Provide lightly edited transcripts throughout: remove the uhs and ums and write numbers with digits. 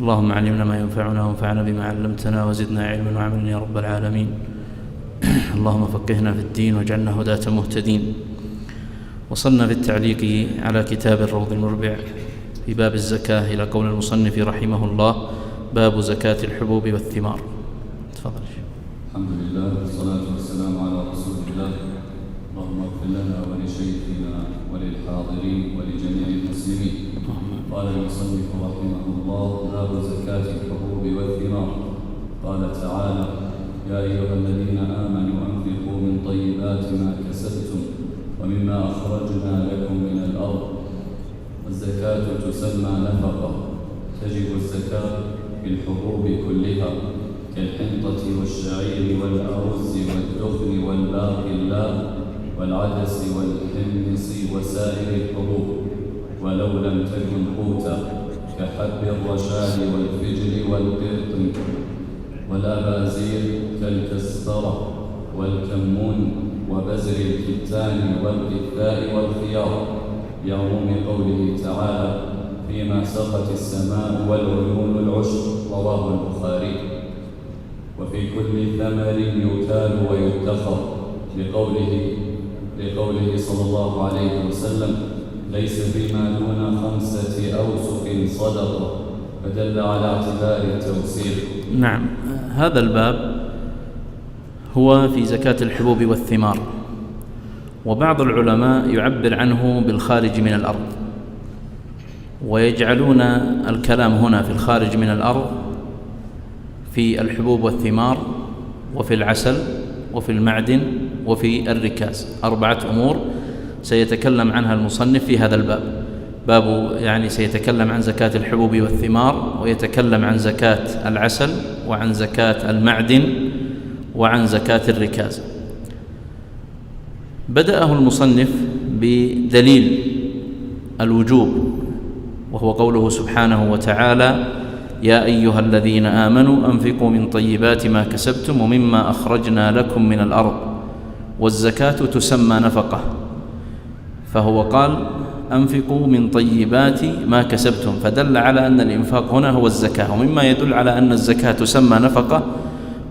اللهم علمنا ما ينفعنا وانفعنا بما علمتنا وزدنا علما وعملا يا رب العالمين. اللهم فقهنا في الدين واجعلنا هداة مهتدين. وصلنا في التعليق على كتاب الروض المربع في باب الزكاة إلى قول المصنف رحمه الله: باب زكاة الحبوب والثمار. تفضل. الحمد لله والصلاة والسلام على رسول الله. اللهم اغفر لنا ولشيخنا وللحاضرين ولجميع المسلمين. قال المصنف رحمه الله: باب زكاة الحبوب والثمار. قال تعالى: يا أيها الذين آمنوا أنفقوا من طيبات ما كسبتم ومما أخرجنا لكم من الأرض. والزكاة تسمى نفقة. تجب الزكاة في الحبوب كلها كالحنطة والشعير والأرز والدخن والباقلاء والعدس والحمص وسائر الحبوب، ولو لم تكن قوتا كحب الرشاد والفجل والقرطم والأبازير كالكزبرة والكمون وبزر الكتان والقثاء والخيار، بعموم قوله تعالى: فيما سقت السماء والعيون العشر. رواه البخاري. وفي كل ثمر يكال ويدخر، لقوله صلى الله عليه وسلم: ليس فيما دون 5 أوسق صدقة، فدل على اعتبار التوسير. نعم، هذا الباب هو في زكاة الحبوب والثمار، وبعض العلماء يعبر عنه بالخارج من الأرض، ويجعلون الكلام هنا في الخارج من الأرض في الحبوب والثمار وفي العسل وفي المعدن وفي الركاز. 4 أمور سيتكلم عنها المصنف في هذا الباب. باب يعني سيتكلم عن زكاة الحبوب والثمار، ويتكلم عن زكاة العسل وعن زكاة المعدن وعن زكاة الركاز. بدأه المصنف بدليل الوجوب، وهو قوله سبحانه وتعالى: يا أيها الذين آمنوا أنفقوا من طيبات ما كسبتم ومما أخرجنا لكم من الأرض. والزكاة تسمى نفقة، فهو قال: أنفقوا من طيبات ما كسبتم، فدل على أن الإنفاق هنا هو الزكاة. ومما يدل على أن الزكاة تسمى نفقة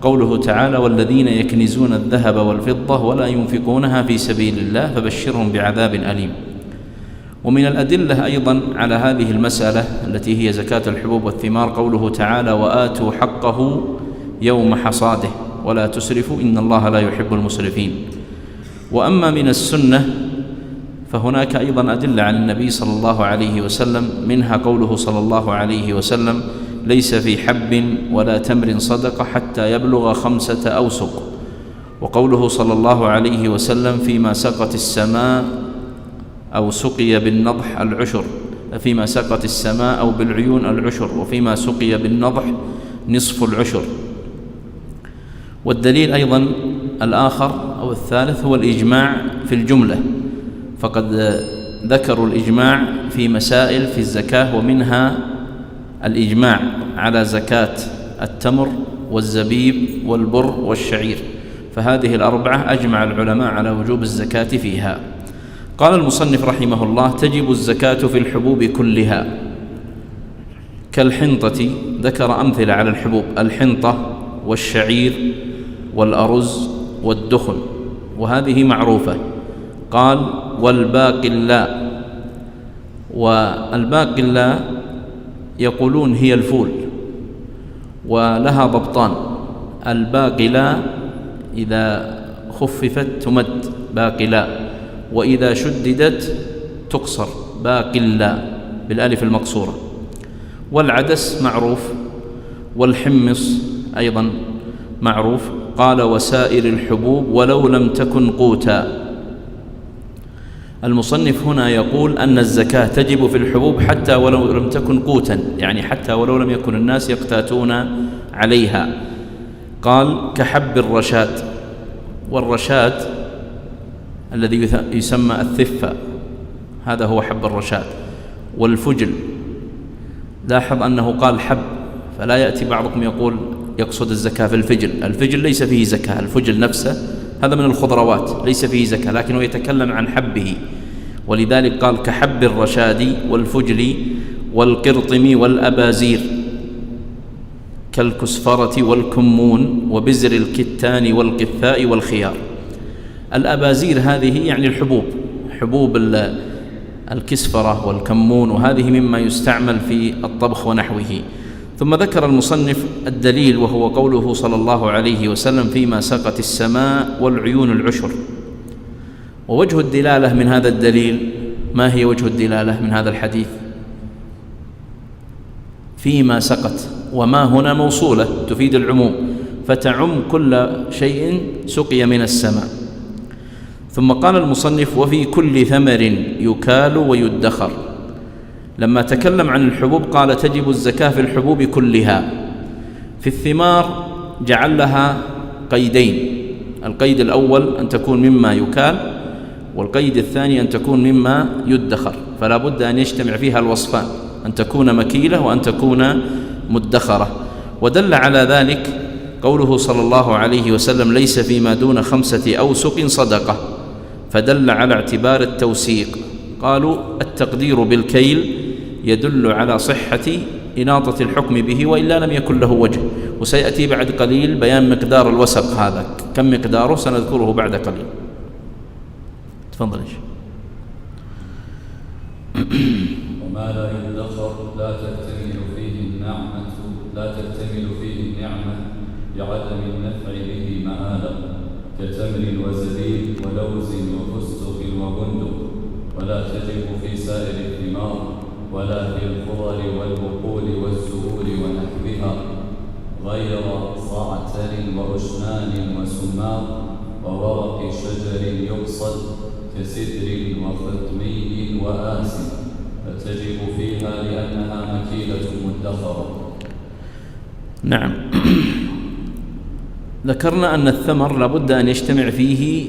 قوله تعالى: والذين يكنزون الذهب والفضة ولا ينفقونها في سبيل الله فبشرهم بعذاب أليم. ومن الأدلة أيضا على هذه المسألة التي هي زكاة الحبوب والثمار قوله تعالى: وآتوا حقه يوم حصاده ولا تسرفوا إن الله لا يحب المسرفين. وأما من السنة فهناك أيضا أدلة عن النبي صلى الله عليه وسلم، منها قوله صلى الله عليه وسلم: ليس في حب ولا تمر صدقة حتى يبلغ 5 أوسق. وقوله صلى الله عليه وسلم: فيما سقت السماء أو سقي بالنضح العشر، فيما سقت السماء أو بالعيون العشر، وفيما سقي بالنضح نصف العشر. والدليل أيضا الآخر أو الثالث هو الإجماع في الجملة، فقد ذكروا الإجماع في مسائل في الزكاة، ومنها الإجماع على زكاة التمر والزبيب والبر والشعير، فهذه ال4 أجمع العلماء على وجوب الزكاة فيها. قال المصنف رحمه الله: تجب الزكاة في الحبوب كلها كالحنطة. ذكر أمثلة على الحبوب: الحنطة والشعير والأرز والدخن، وهذه معروفة. قال: والباقلاء. والباقلاء يقولون هي الفول، ولها ضبطان: الباقلاء إذا خففت تمد باقلاء، وإذا شددت تقصر باقلاء بالألف المقصورة. والعدس معروف، والحمص أيضا معروف. قال: وسائر الحبوب ولو لم تكن قوتا. المصنف هنا يقول أن الزكاة تجب في الحبوب حتى ولو لم تكن قوتا، يعني حتى ولو لم يكن الناس يقتاتون عليها. قال: كحب الرشاد، والرشاد الذي يسمى الثفة، هذا هو حب الرشاد. والفجل، لاحظ أنه قال حب، فلا يأتي بعضكم يقصد الزكاة في الفجل. الفجل ليس فيه زكاة، الفجل نفسه هذا من الخضروات ليس فيه زكاة، لكنه يتكلم عن حبه، ولذلك قال: كحب الرشاد والفجل والقرطم والأبازير. كالكسفرة والكمون وبزر الكتان والقثاء والخيار. الأبازير هذه يعني الحبوب، حبوب الكسفرة والكمون، وهذه مما يستعمل في الطبخ ونحوه. ثم ذكر المصنف الدليل وهو قوله صلى الله عليه وسلم: فيما سقت السماء والعيون العشر. ووجه الدلالة من هذا الدليل، ما هي وجه الدلالة من هذا الحديث؟ فيما سقت، وما هنا موصولة تفيد العموم، فتعم كل شيء سقي من السماء. ثم قال المصنف: وفي كل ثمر يكال ويدخر. لما تكلم عن الحبوب قال: تجب الزكاة في الحبوب كلها. في الثمار جعل لها قيدين: القيد الأول أن تكون مما يكال، والقيد الثاني أن تكون مما يدخر، فلا بد أن يجتمع فيها الوصفان، أن تكون مكيلة وأن تكون مدخرة. ودل على ذلك قوله صلى الله عليه وسلم: ليس فيما دون 5 أوسق صدقة، فدل على اعتبار التوسيق. قالوا: التقدير بالكيل يدل على صحة إناطة الحكم به، وإلا لم يكن له وجه. وسيأتي بعد قليل بيان مقدار الوسق هذا، كم مقداره سنذكره بعد قليل. تفضل. وما لا يدخر لا تكتمل فيه النعمة لعدم النفع به مآلا، كتمر وزبيب ولوز وفستق وبندق. ولا تجب في سائر الثمار ولا في الخضر والبقول والزهور ونحوها، غير صعتر وأشنان وسمار وورق شجر يقصد، كسدر وختمي وآسن، فتجب فيها لأنها مكيلة مدخرة. نعم. ذكرنا أن الثمر لابد أن يجتمع فيه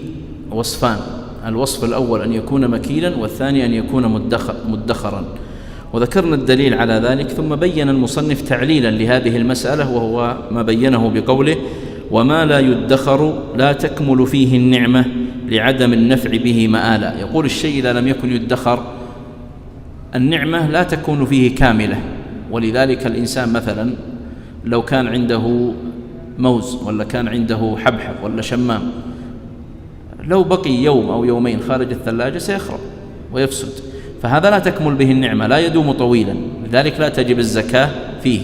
وصفان: الوصف الأول أن يكون مكيلا، والثاني أن يكون مدخرا. وذكرنا الدليل على ذلك. ثم بين المصنف تعليلا لهذه المسألة، وهو ما بينه بقوله: وما لا يدخر لا تكمل فيه النعمة لعدم النفع به مآلا. يقول: الشيء إذا لم يكن يدخر النعمة لا تكون فيه كاملة. ولذلك الإنسان مثلا لو كان عنده موز، ولا كان عنده حبحب، ولا شمام، لو بقي يوم أو يومين خارج الثلاجة سيخرب ويفسد، فهذا لا تكمل به النعمة، لا يدوم طويلا، لذلك لا تجب الزكاة فيه.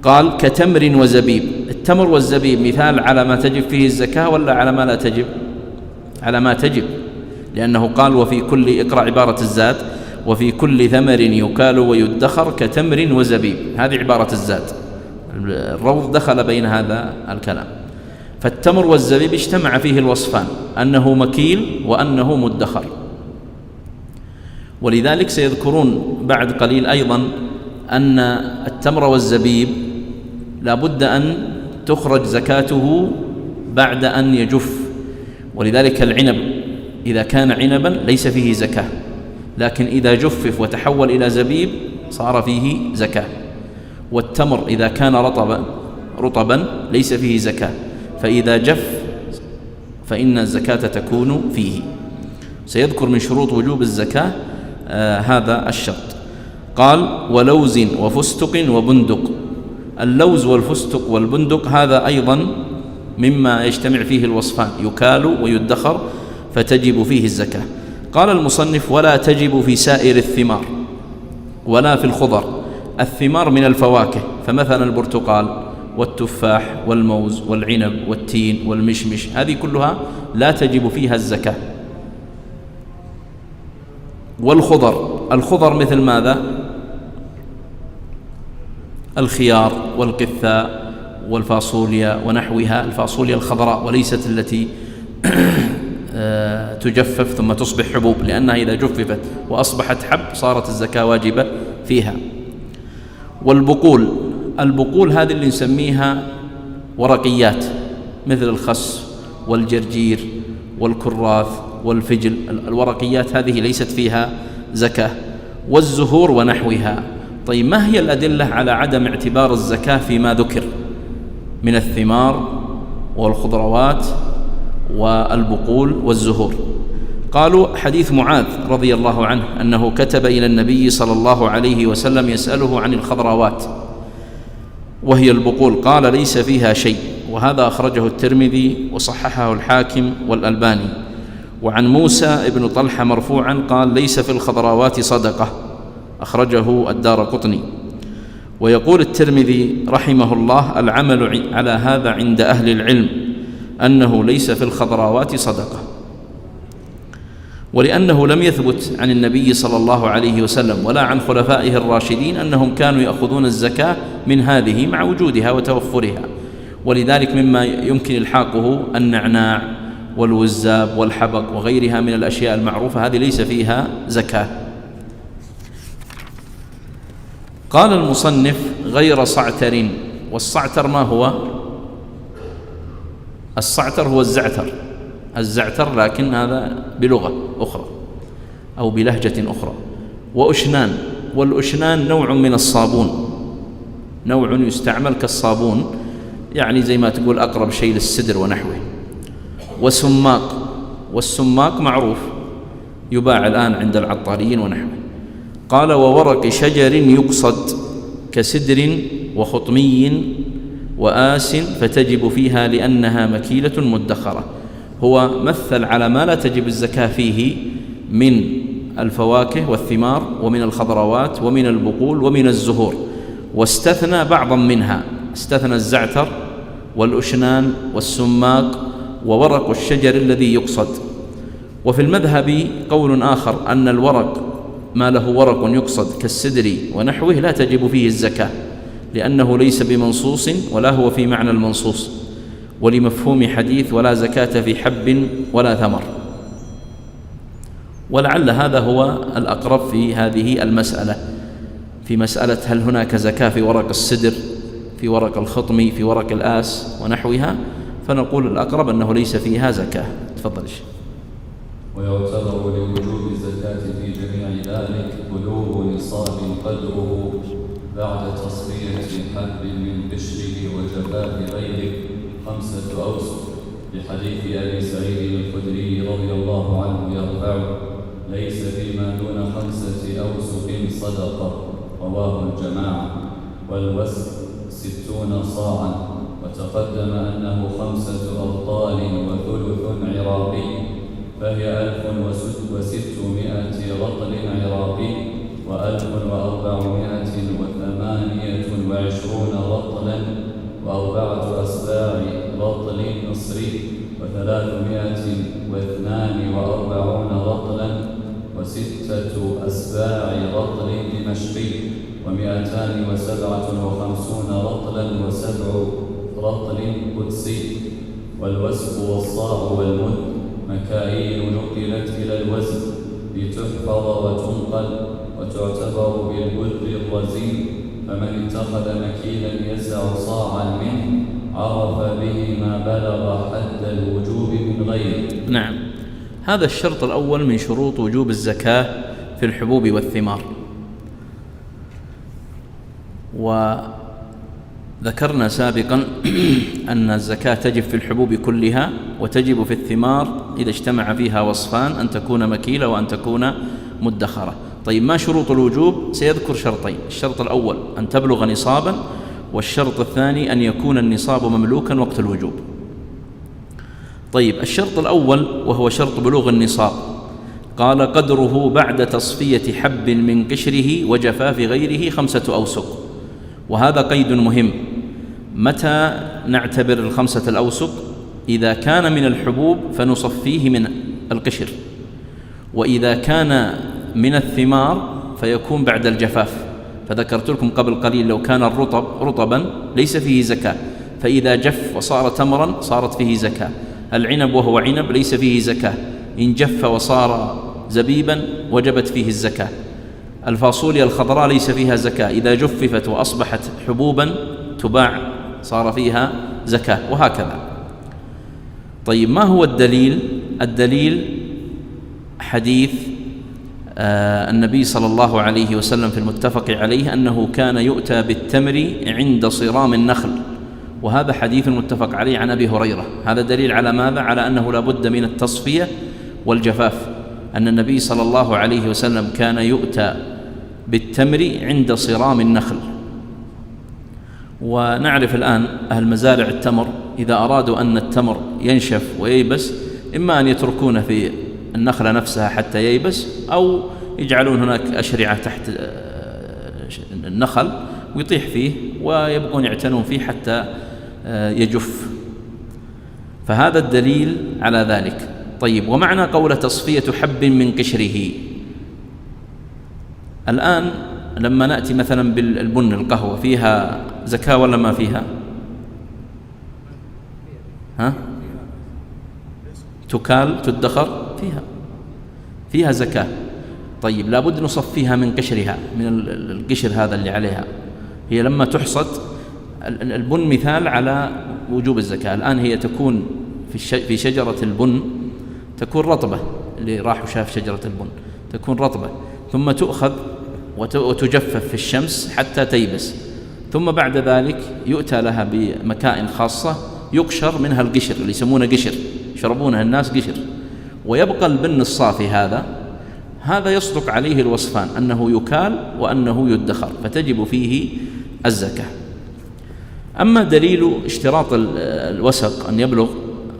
قال: كتمر وزبيب. التمر والزبيب مثال على ما تجب فيه الزكاة ولا على ما لا تجب؟ على ما تجب، لأنه قال: وفي كل، اقرأ عبارة الزاد: وفي كل ثمر يكال ويدخر كتمر وزبيب. هذه عبارة الزاد، الروض دخل بين هذا الكلام. فالتمر والزبيب اجتمع فيه الوصفان، أنه مكيل وأنه مدخر. ولذلك سيذكرون بعد قليل أيضا أن التمر والزبيب لا بد أن تخرج زكاته بعد أن يجف. ولذلك العنب إذا كان عنبا ليس فيه زكاة، لكن إذا جفف وتحول إلى زبيب صار فيه زكاة. والتمر إذا كان رطبا ليس فيه زكاة، فإذا جف فإن الزكاة تكون فيه. سيذكر من شروط وجوب الزكاة هذا الشرط. قال: ولوز وفستق وبندق. اللوز والفستق والبندق هذا أيضا مما يجتمع فيه الوصفان، يكال ويدخر، فتجب فيه الزكاة. قال المصنف: ولا تجب في سائر الثمار ولا في الخضر. الثمار من الفواكه، فمثلا البرتقال والتفاح والموز والعنب والتين والمشمش، هذه كلها لا تجب فيها الزكاة. والخضر، الخضر مثل ماذا؟ الخيار والقثاء والفاصوليا ونحوها، الفاصوليا الخضراء وليست التي تجفف ثم تصبح حبوب، لأنها إذا جففت وأصبحت حب صارت الزكاة واجبة فيها. والبقول، البقول هذه اللي نسميها ورقيات، مثل الخس والجرجير والكراث والفجل، الورقيات هذه ليست فيها زكاة. والزهور ونحوها. طيب، ما هي الأدلة على عدم اعتبار الزكاة فيما ذكر من الثمار والخضروات والبقول والزهور؟ قالوا: حديث معاذ رضي الله عنه أنه كتب إلى النبي صلى الله عليه وسلم يسأله عن الخضروات، وهي البقول، قال ليس فيها شيء، وهذا أخرجه الترمذي وصححه الحاكم والألباني. وعن موسى بن طلحة مرفوعا قال ليس في الخضراوات صدقة، أخرجه الدارقطني. ويقول الترمذي رحمه الله العمل على هذا عند أهل العلم أنه ليس في الخضراوات صدقة، ولأنه لم يثبت عن النبي صلى الله عليه وسلم ولا عن خلفائه الراشدين أنهم كانوا يأخذون الزكاة من هذه مع وجودها وتوفرها، ولذلك مما يمكن إلحاقه النعناع والوزاب والحبق وغيرها من الأشياء المعروفة، هذه ليس فيها زكاة. قال المصنف غير صعتر. والصعتر ما هو؟ الصعتر هو الزعتر لكن هذا بلغة أخرى أو بلهجة أخرى. وأشنان، والأشنان نوع من الصابون، نوع يستعمل كالصابون، يعني زي ما تقول أقرب شيء للسدر ونحوه. وسماق، والسماق معروف يباع الآن عند العطاريين ونحوه. قال وورق شجر يقصد كسدر وخطمي وآس فتجب فيها لأنها مكيلة مدخرة. هو مثل على ما لا تجب الزكاة فيه من الفواكه والثمار ومن الخضروات ومن البقول ومن الزهور، واستثنى بعضا منها، استثنى الزعتر والأشنان والسماق وورق الشجر الذي يقصد. وفي المذهب قول آخر أن الورق ما له ورق يقصد كالسدر ونحوه لا تجب فيه الزكاة، لأنه ليس بمنصوص ولا هو في معنى المنصوص، ولمفهوم حديث ولا زكاة في حب ولا ثمر. ولعل هذا هو الأقرب في هذه المسألة، في مسألة هل هناك زكاة في ورق السدر، في ورق الخطم، في ورق الآس ونحوها، فنقول الأقرب أنه ليس فيها زكاة. تفضل الشيخ. ويعتبر لوجوب الزكاة في جميع ذلك بلوغ نصاب قدره بعد تصفية حب من قشره وجفاف غيره 5 أوسق، لحديث أبي سعيد الخدري رضي الله عنه يرفعه ليس فيما دون 5 أوسق صدقة، رواه الجماعة. والوسق 60 صاعا، وتقدم أنه 5 أبطال وثلث عراقي، فهي 1600 رطل عراقي و1428 رطلا و4 أسباع رطل مصري و342 رطلا و6 أسباع رطل دمشقي و257 رطلا و7 رطل قدسي. والوسق والصاع والمد مكاييل نقلت إلى الوزن لتحفظ وتنقل وتعتبر بالبر الرزين، فمن اتخذ مكيلا يسع صاعا منه عرف به ما بلغ حد الوجوب من غيره. نعم، هذا الشرط الأول من شروط وجوب الزكاة في الحبوب والثمار. وذكرنا سابقا أن الزكاة تجب في الحبوب كلها، وتجب في الثمار إذا اجتمع فيها وصفان، أن تكون مكيلة وأن تكون مدخرة. طيب، ما شروط الوجوب؟ سيذكر شرطين: الشرط الأول أن تبلغ نصابا، والشرط الثاني أن يكون النصاب مملوكا وقت الوجوب. طيب، الشرط الأول وهو شرط بلوغ النصاب، قال قدره بعد تصفية حب من قشره وجفاف غيره 5 أوسق. وهذا قيد مهم. متى نعتبر 5 الأوسق؟ إذا كان من الحبوب فنصفيه من القشر، وإذا كان من الثمار فيكون بعد الجفاف. فذكرت لكم قبل قليل لو كان الرطب رطبا ليس فيه زكاة، فإذا جف وصار تمرا صارت فيه زكاة. العنب وهو عنب ليس فيه زكاة، إن جف وصار زبيبا وجبت فيه الزكاة. الفاصوليا الخضراء ليس فيها زكاة، إذا جففت وأصبحت حبوبا تباع صار فيها زكاة، وهكذا. طيب، ما هو الدليل؟ الدليل حديث النبي صلى الله عليه وسلم في المتفق عليه أنه كان يؤتى بالتمر عند صرام النخل، وهذا حديث متفق عليه عن أبي هريرة. هذا دليل على ماذا؟ على أنه لا بد من التصفية والجفاف، أن النبي صلى الله عليه وسلم كان يؤتى بالتمر عند صرام النخل. ونعرف الآن أهل مزارع التمر إذا أرادوا أن التمر ينشف وييبس إما أن يتركونه في النخلة نفسها حتى ييبس، أو يجعلون هناك أشرعة تحت النخل ويطيح فيه ويبقون يعتنون فيه حتى يجف. فهذا الدليل على ذلك. طيب، ومعنى قول تصفية حب من قشره، الآن لما نأتي مثلا بالبن القهوة فيها زكاة ولا ما فيها؟ تكال تدخر فيها زكاة. طيب، لابد نصفيها من قشرها، من القشر هذا اللي عليها. هي لما تحصد البن مثال على وجوب الزكاة. الآن هي تكون في شجرة البن تكون رطبة، اللي راح وشاف شجرة البن تكون رطبة، ثم تؤخذ وتجفف في الشمس حتى تيبس، ثم بعد ذلك يؤتى لها بمكائن خاصة يقشر منها القشر اللي يسمونه قشر، يشربونه الناس قشر، ويبقى البن الصافي هذا يصدق عليه الوصفان، أنه يكال وأنه يدخر، فتجب فيه الزكاة. أما دليل اشتراط الوسق أن يبلغ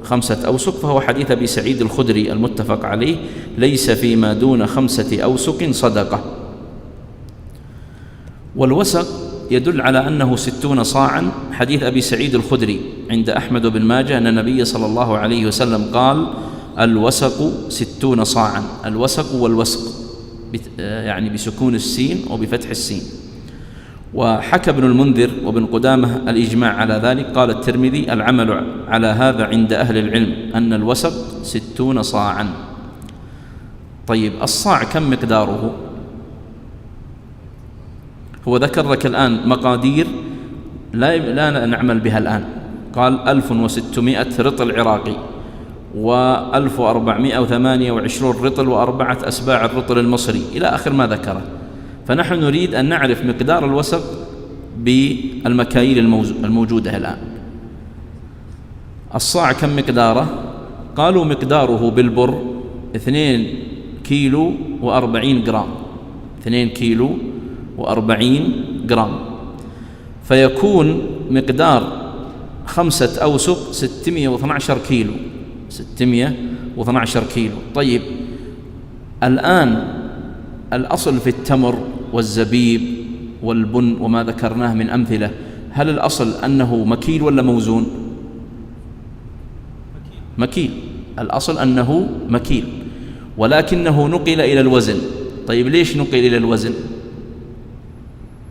5 أوسق فهو حديث أبي سعيد الخدري المتفق عليه: ليس فيما دون 5 أوسق صدقة. والوسق يدل على أنه 60 صاعا، حديث أبي سعيد الخدري عند أحمد بن ماجه أن النبي صلى الله عليه وسلم قال: الوسق 60 صاعا. الوسق والوسق يعني بسكون السين وبفتح السين. وحكى ابن المنذر وابن قدامة الإجماع على ذلك. قال الترمذي: العمل على هذا عند أهل العلم أن الوسق 60 صاعا. طيب، الصاع كم مقداره؟ هو ذكر لك الآن مقادير لا نعمل بها الآن. قال 1600 رطل عراقي، و1428 رطل، و4 أسباع الرطل المصري، إلى آخر ما ذكره. فنحن نريد أن نعرف مقدار الوسق بالمكاييل الموجودة الآن. الصاع كم مقداره؟ قالوا مقداره بالبر 2 كيلو و40 جرام، 2 كيلو و40 جرام، فيكون مقدار 5 أوسق 612 كيلو، 612 كيلو. طيب، الآن الأصل في التمر والزبيب والبن وما ذكرناه من أمثلة، هل الأصل أنه مكيل ولا موزون؟ مكيل. الأصل أنه مكيل، ولكنه نقل إلى الوزن. طيب، ليش نقل إلى الوزن؟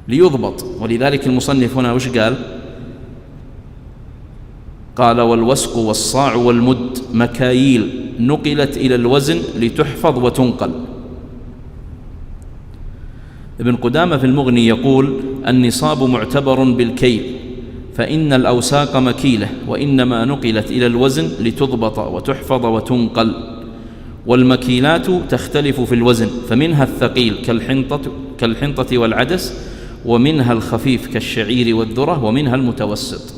ليضبط. ولذلك المصنف هنا وش قال؟ قال: والوسق والصاع والمد مكاييل نقلت إلى الوزن لتحفظ وتنقل. ابن قدامة في المغني يقول: النصاب معتبر بالكيل، فإن الأوساق مكيلة، وإنما نقلت إلى الوزن لتضبط وتحفظ وتنقل. والمكيلات تختلف في الوزن، فمنها الثقيل كالحنطة والعدس، ومنها الخفيف كالشعير والذرة، ومنها المتوسط.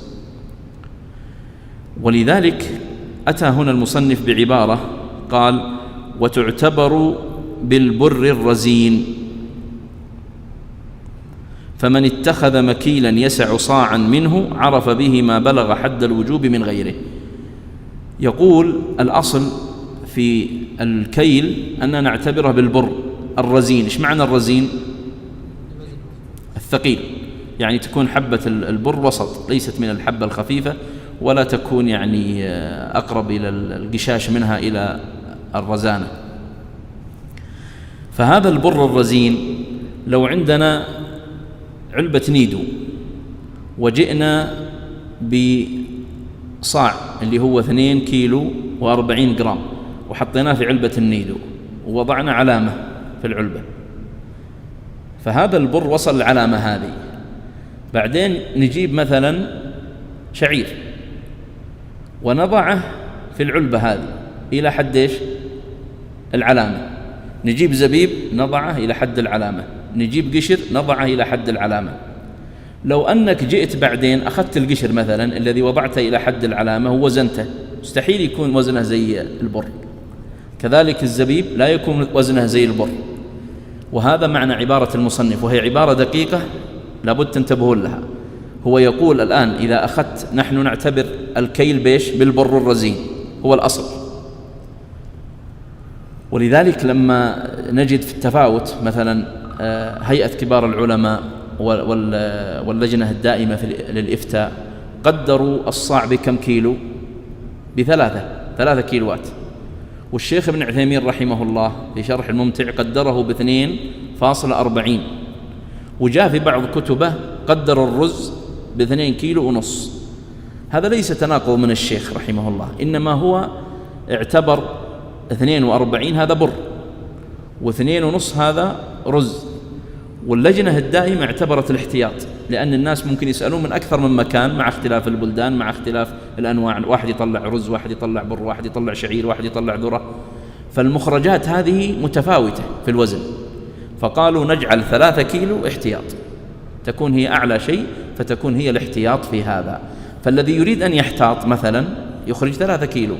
ولذلك أتى هنا المصنف بعبارة قال: وتعتبر بالبر الرزين، فمن اتخذ مكيلا يسع صاعا منه عرف به ما بلغ حد الوجوب من غيره. يقول الأصل في الكيل أننا نعتبره بالبر الرزين. إيش معنى الرزين؟ الثقيل، يعني تكون حبة البر وسط، ليست من الحبة الخفيفة، ولا تكون يعني أقرب إلى القشاش منها إلى الرزانة. فهذا البر الرزين لو عندنا علبة نيدو وجئنا بصاع اللي هو 2 كيلو و40 جرام وحطيناه في علبة النيدو ووضعنا علامة في العلبة، فهذا البر وصل العلامة هذه. بعدين نجيب مثلا شعير ونضعه في العلبة هذه إلى حد إيش؟ العلامة. نجيب زبيب نضعه إلى حد العلامة، نجيب قشر نضعه إلى حد العلامة. لو أنك جئت بعدين أخذت القشر مثلا الذي وضعته إلى حد العلامة ووزنته، مستحيل يكون وزنه زي البر. كذلك الزبيب لا يكون وزنه زي البر. وهذا معنى عبارة المصنف، وهي عبارة دقيقة لابد تنتبهون لها. هو يقول الآن إذا أخذت، نحن نعتبر الكيل بيش بالبر الرزين هو الأصل، ولذلك لما نجد في التفاوت مثلا هيئة كبار العلماء واللجنة الدائمة للإفتاء قدروا الصاع بكم كيلو؟ ب3 كيلوات، والشيخ ابن عثيمين رحمه الله في شرح الممتع قدره ب2.40، وجاء في بعض كتبه قدر الرز ب2 كيلو ونص. هذا ليس تناقض من الشيخ رحمه الله، إنما هو اعتبر 42 هذا بر و2.5 هذا رز، واللجنة الدائمة اعتبرت الاحتياط، لأن الناس ممكن يسألون من أكثر من مكان مع اختلاف البلدان مع اختلاف الأنواع، واحد يطلع رز، واحد يطلع بر، واحد يطلع شعير، واحد يطلع ذرة، فالمخرجات هذه متفاوتة في الوزن، فقالوا نجعل 3 كيلو احتياط، تكون هي أعلى شيء، فتكون هي الاحتياط في هذا. فالذي يريد أن يحتاط مثلا يخرج 3 كيلو.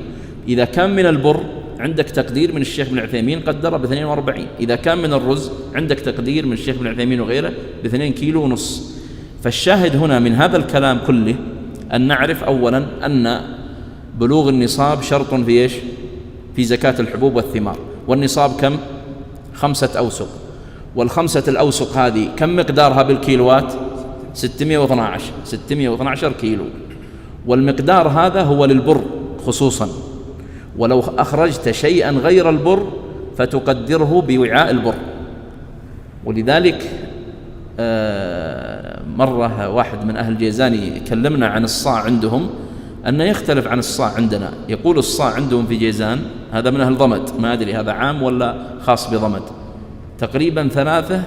إذا كان من البر عندك تقدير من الشيخ بن عثيمين قدره ب42، إذا كان من الرز عندك تقدير من الشيخ بن عثيمين وغيره ب2 كيلو ونص. فالشاهد هنا من هذا الكلام كله أن نعرف أولا أن بلوغ النصاب شرط في إيش؟ في زكاة الحبوب والثمار، والنصاب كم؟ 5 أوسق، وال5 الأوسق هذه كم مقدارها بالكيلوات؟ 612 كيلو، والمقدار هذا هو للبر خصوصا، ولو أخرجت شيئا غير البر فتقدره بوعاء البر. ولذلك مرة واحد من أهل جيزان يكلمنا عن الصاع عندهم أنه يختلف عن الصاع عندنا، يقول الصاع عندهم في جيزان، هذا من أهل ضمد، ما أدري هذا عام ولا خاص بضمد، تقريبا 3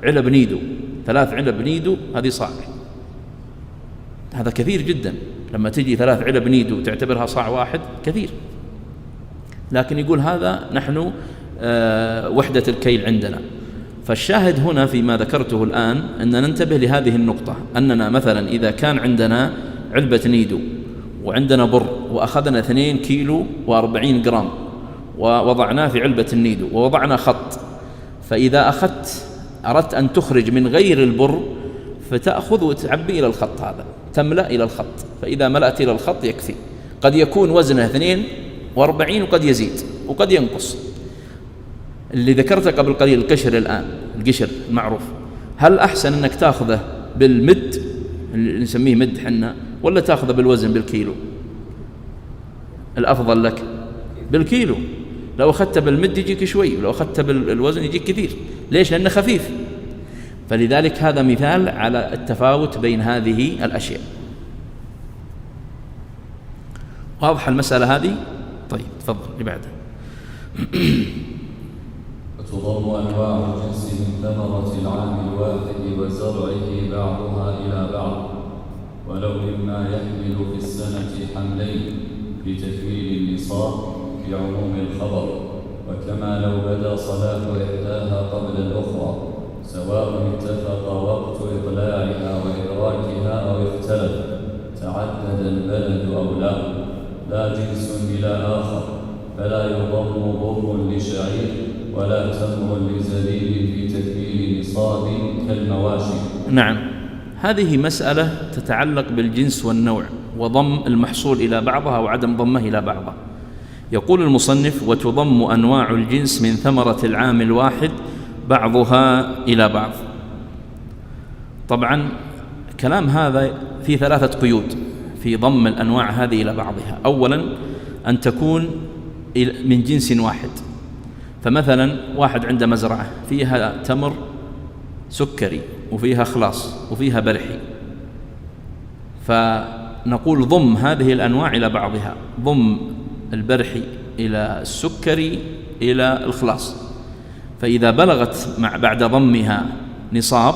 علب نيدو، 3 علب نيدو هذه صاع، هذا كثير جدا، لما تجي 3 علب نيدو تعتبرها صاع واحد كثير، لكن يقول هذا نحن وحدة الكيل عندنا. فالشاهد هنا فيما ذكرته الآن أن ننتبه لهذه النقطة، أننا مثلا إذا كان عندنا علبة نيدو وعندنا بر وأخذنا 2 كيلو و40 جرام ووضعناه في علبة النيدو ووضعنا خط، فإذا أردت أن تخرج من غير البر فتأخذ وتعبي إلى الخط هذا، تملأ إلى الخط، فإذا ملأت إلى الخط يكفي. قد يكون وزنه 42 وقد يزيد وقد ينقص. اللي ذكرته قبل قليل القشر، الآن القشر المعروف، هل أحسن أنك تأخذه بالمد اللي نسميه مد حنا، ولا تأخذه بالوزن بالكيلو؟ الأفضل لك بالكيلو، لو أخذت بالمد يجيك شوي، ولو أخذت بالوزن يجيك كثير. ليش؟ لأنه خفيف. فلذلك هذا مثال على التفاوت بين هذه الأشياء. واضح المسألة هذه؟ طيب تفضل اللي بعده. وتضم أنواع الجنس من ثمرة العام الواحد وزرعه بعضها إلى بعض، ولو مما يحمل في السنة حملين بتكميل النصاب بعموم الخبر، وكما لو بدا صلاح إحداها قبل الأخرى، سواء اتفق وقت إطلاعها وإدراكها أو اختلف، تعدد البلد أو لا جنس إلى آخر، فلا يضم ضر لشعير ولا تمر لزبيب في تكميل نصاب كالمواشي. نعم، هذه مسألة تتعلق بالجنس والنوع وضم المحصول إلى بعضها وعدم ضمه إلى بعضها. يقول المصنف: وتضم أنواع الجنس من ثمرة العام الواحد بعضها إلى بعض. طبعا كلام هذا في 3 قيود في ضم الأنواع هذه إلى بعضها. أولا أن تكون من جنس واحد، فمثلا واحد عنده مزرعة فيها تمر سكري وفيها خلاص وفيها برحي، فنقول ضم هذه الأنواع إلى بعضها، ضم البرحي إلى السكري إلى الخلاص، فإذا بلغت بعد ضمها نصاب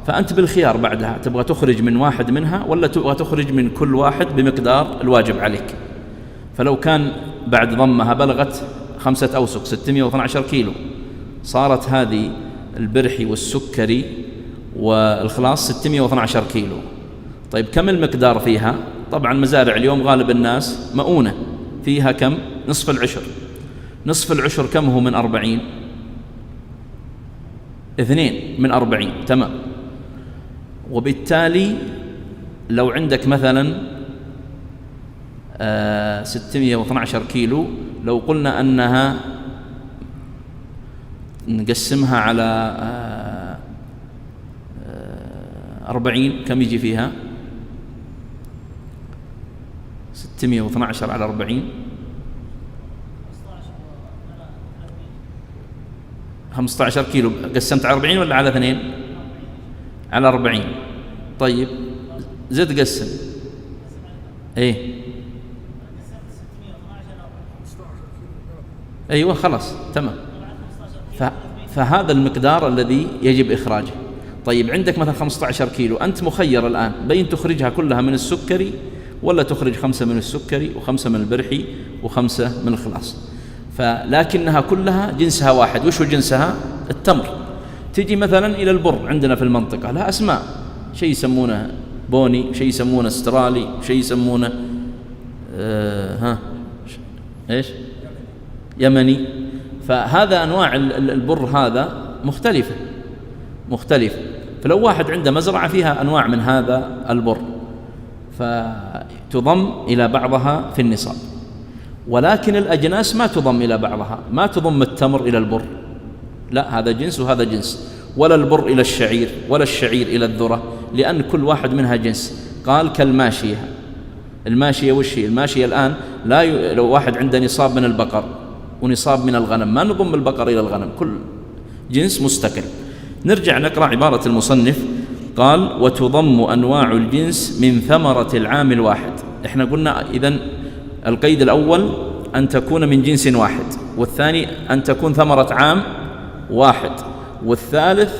فأنت بالخيار بعدها، تبغى تخرج من واحد منها ولا تبغى تخرج من كل واحد بمقدار الواجب عليك. فلو كان بعد ضمها بلغت 5 أوسق 612 كيلو، صارت هذه البرحي والسكري والخلاص 612 كيلو. طيب كم المقدار فيها؟ طبعا مزارع اليوم غالب الناس مؤونة، فيها كم؟ نصف العشر. نصف العشر كم هو من 40؟ 2 من 40، تمام. وبالتالي لو عندك مثلا 612 كيلو، لو قلنا أنها نقسمها على 40 كم يجي فيها؟ 612 على 40 15 كيلو. قسمت على 40 ولا على 2؟ على 40. طيب زد قسم. ايه ايوه خلاص تمام. فهذا المقدار الذي يجب إخراجه. طيب عندك مثلا 15 كيلو، أنت مخير الآن بين تخرجها كلها من السكري ولا تخرج 5 من السكري و5 من البرحي و5 من الخلاص. فلكنها كلها جنسها واحد. وش هو جنسها؟ التمر. تجي مثلا إلى البر عندنا في المنطقة لها أسماء، شيء يسمونه بوني، شيء يسمونه استرالي، شيء يسمونه إيش يمني. فهذا أنواع البر هذا مختلفة. فلو واحد عنده مزرعة فيها أنواع من هذا البر فتضم إلى بعضها في النصاب، ولكن الأجناس ما تضم إلى بعضها. ما تضم التمر إلى البر، لا، هذا جنس وهذا جنس. ولا البر إلى الشعير ولا الشعير إلى الذرة، لأن كل واحد منها جنس. قال كالماشية. الماشية وش هي؟ الماشية الآن لو واحد عنده نصاب من البقر ونصاب من الغنم، ما نضم البقر إلى الغنم، كل جنس مستقل. نرجع نقرأ عبارة المصنف. قال وتضم أنواع الجنس من ثمرة العام الواحد. احنا قلنا إذن القيد الأول أن تكون من جنس واحد، والثاني أن تكون ثمرة عام واحد، والثالث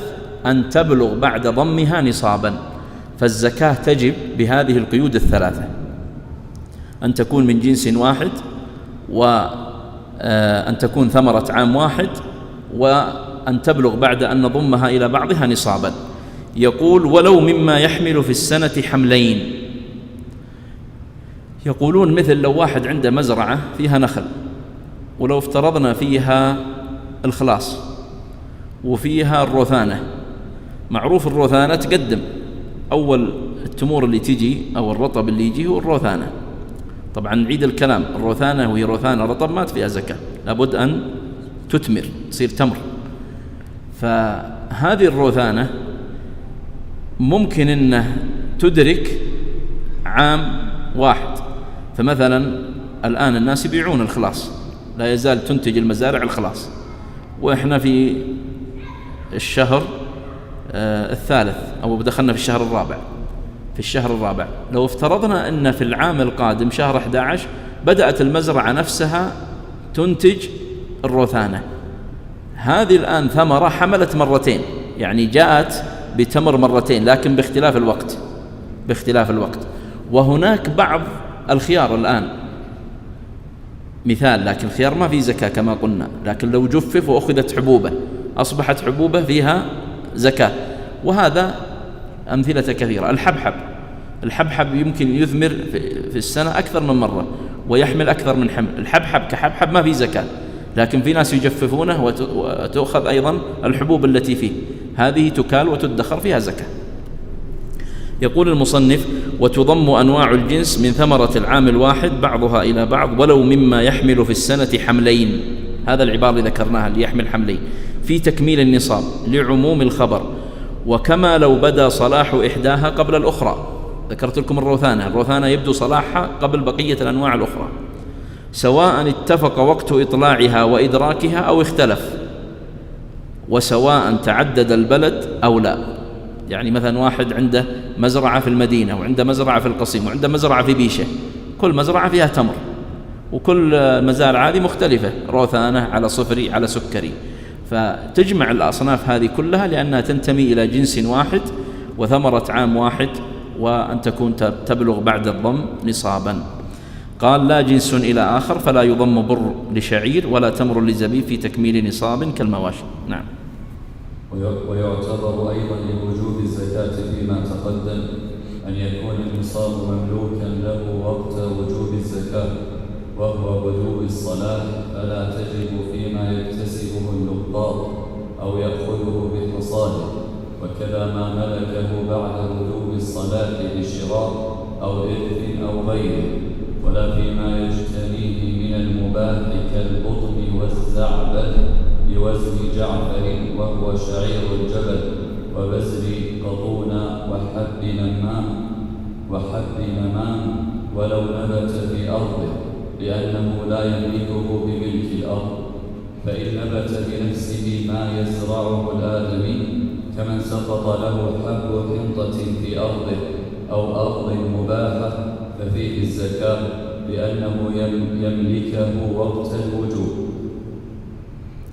أن تبلغ بعد ضمها نصابا. فالزكاة تجب بهذه القيود الثلاثة: أن تكون من جنس واحد، وأن تكون ثمرة عام واحد، وأن تبلغ بعد أن نضمها إلى بعضها نصابا. يقول ولو مما يحمل في السنة حملين. يقولون مثل لو واحد عنده مزرعة فيها نخل، ولو افترضنا فيها الخلاص وفيها الروثانة. معروف الروثانة تقدم أول التمور اللي تجي أو الرطب اللي يجي هو الروثانة. طبعا نعيد الكلام، الروثانة وهي روثانة رطب ما فيها زكاة، لابد أن تثمر تصير تمر. فهذه الروثانة ممكن أنه تدرك عام واحد. فمثلا الآن الناس يبيعون الخلاص، لا يزال تنتج المزارع الخلاص، وإحنا في الشهر الثالث أو دخلنا في الشهر الرابع. لو افترضنا أن في العام القادم شهر 11 بدأت المزرعة نفسها تنتج الروثانة، هذه الآن ثمرة حملت مرتين، يعني جاءت بتمر مرتين لكن باختلاف الوقت. وهناك بعض الخيار الآن مثال، لكن الخيار ما في زكاة كما قلنا، لكن لو جفف وأخذت حبوبة أصبحت حبوبة فيها زكاة. وهذا أمثلة كثيرة. الحبحب يمكن يثمر في السنة أكثر من مرة ويحمل أكثر من حمل. الحبحب كحبحب ما في زكاة، لكن في ناس يجففونه وتأخذ أيضا الحبوب التي فيه، هذه تكال وتدخر فيها زكاة. يقول المصنف وتضم أنواع الجنس من ثمرة العام الواحد بعضها إلى بعض ولو مما يحمل في السنة حملين. هذا العبارة اللي ذكرناها اللي يحمل حملين في تكميل النصاب لعموم الخبر، وكما لو بدا صلاح إحداها قبل الأخرى. ذكرت لكم الروثانة يبدو صلاحها قبل بقية الأنواع الأخرى، سواء اتفق وقت إطلاعها وإدراكها أو اختلف، وسواء تعدد البلد أو لا. يعني مثلا واحد عنده مزرعة في المدينة وعنده مزرعة في القصيم وعنده مزرعة في بيشة، كل مزرعة فيها تمر، وكل مزارع هذه مختلفة، روثانة على صفري على سكري. فتجمع الأصناف هذه كلها لأنها تنتمي إلى جنس واحد وثمرة عام واحد، وأن تكون تبلغ بعد الضم نصابا. قال لا جنس إلى آخر، فلا يضم بر لشعير ولا تمر لزبيب في تكميل نصاب كالمواشي. نعم. ويعتبر أيضا لوجوب الزكاة فيما تقدم أن يكون النصاب مملوكا له وقت وجوب الزكاة، وهو بدو الصلاة، فلا تجب فيما يكتسبه النقاط أو يأخذه بحصاده، وكذا ما ملكه بعد وجوب الصلاة بشراء أو إرث أو غيره، ولا فيما يجتنيه من المباح كالبطن والزعبل بوزن جعفر وهو شعير الجبل، وبزر قطون وحب نمام ولو نبت في أرضه، لأنه لا يملكه بملك الأرض. فإن نبت بنفسه ما يزرعه الآدمي كمن سقط له حب حنطة في أرضه أو أرض مباحة ففيه الزكاة، لأنه يملكه وقت الوجوب.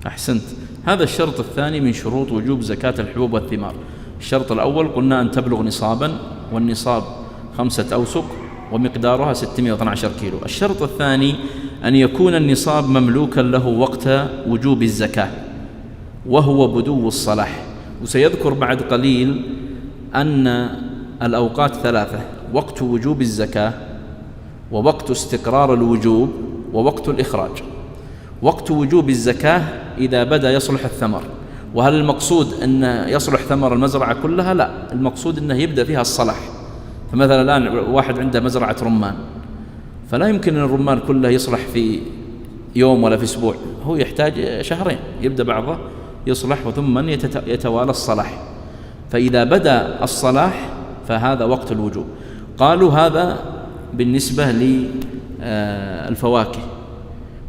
أحسنت. هذا الشرط الثاني من شروط وجوب زكاة الحبوب والثمار. الشرط الأول قلنا أن تبلغ نصابا، والنصاب 5 أوسق ومقدارها 612 كيلو. الشرط الثاني أن يكون النصاب مملوكا له وقت وجوب الزكاة وهو بدو الصلاح. وسيذكر بعد قليل أن الأوقات 3: وقت وجوب الزكاة، ووقت استقرار الوجوب، ووقت الإخراج. وقت وجوب الزكاة إذا بدأ يصلح الثمر. وهل المقصود أن يصلح ثمر المزرعة كلها؟ لا، المقصود أنه يبدأ فيها الصلاح. فمثلا الآن واحد عنده مزرعة رمان، فلا يمكن أن الرمان كله يصلح في يوم ولا في أسبوع، هو يحتاج شهرين، يبدأ بعضه يصلح وثم يتوالى الصلاح. فإذا بدأ الصلاح فهذا وقت الوجوب. قالوا هذا بالنسبة للفواكه،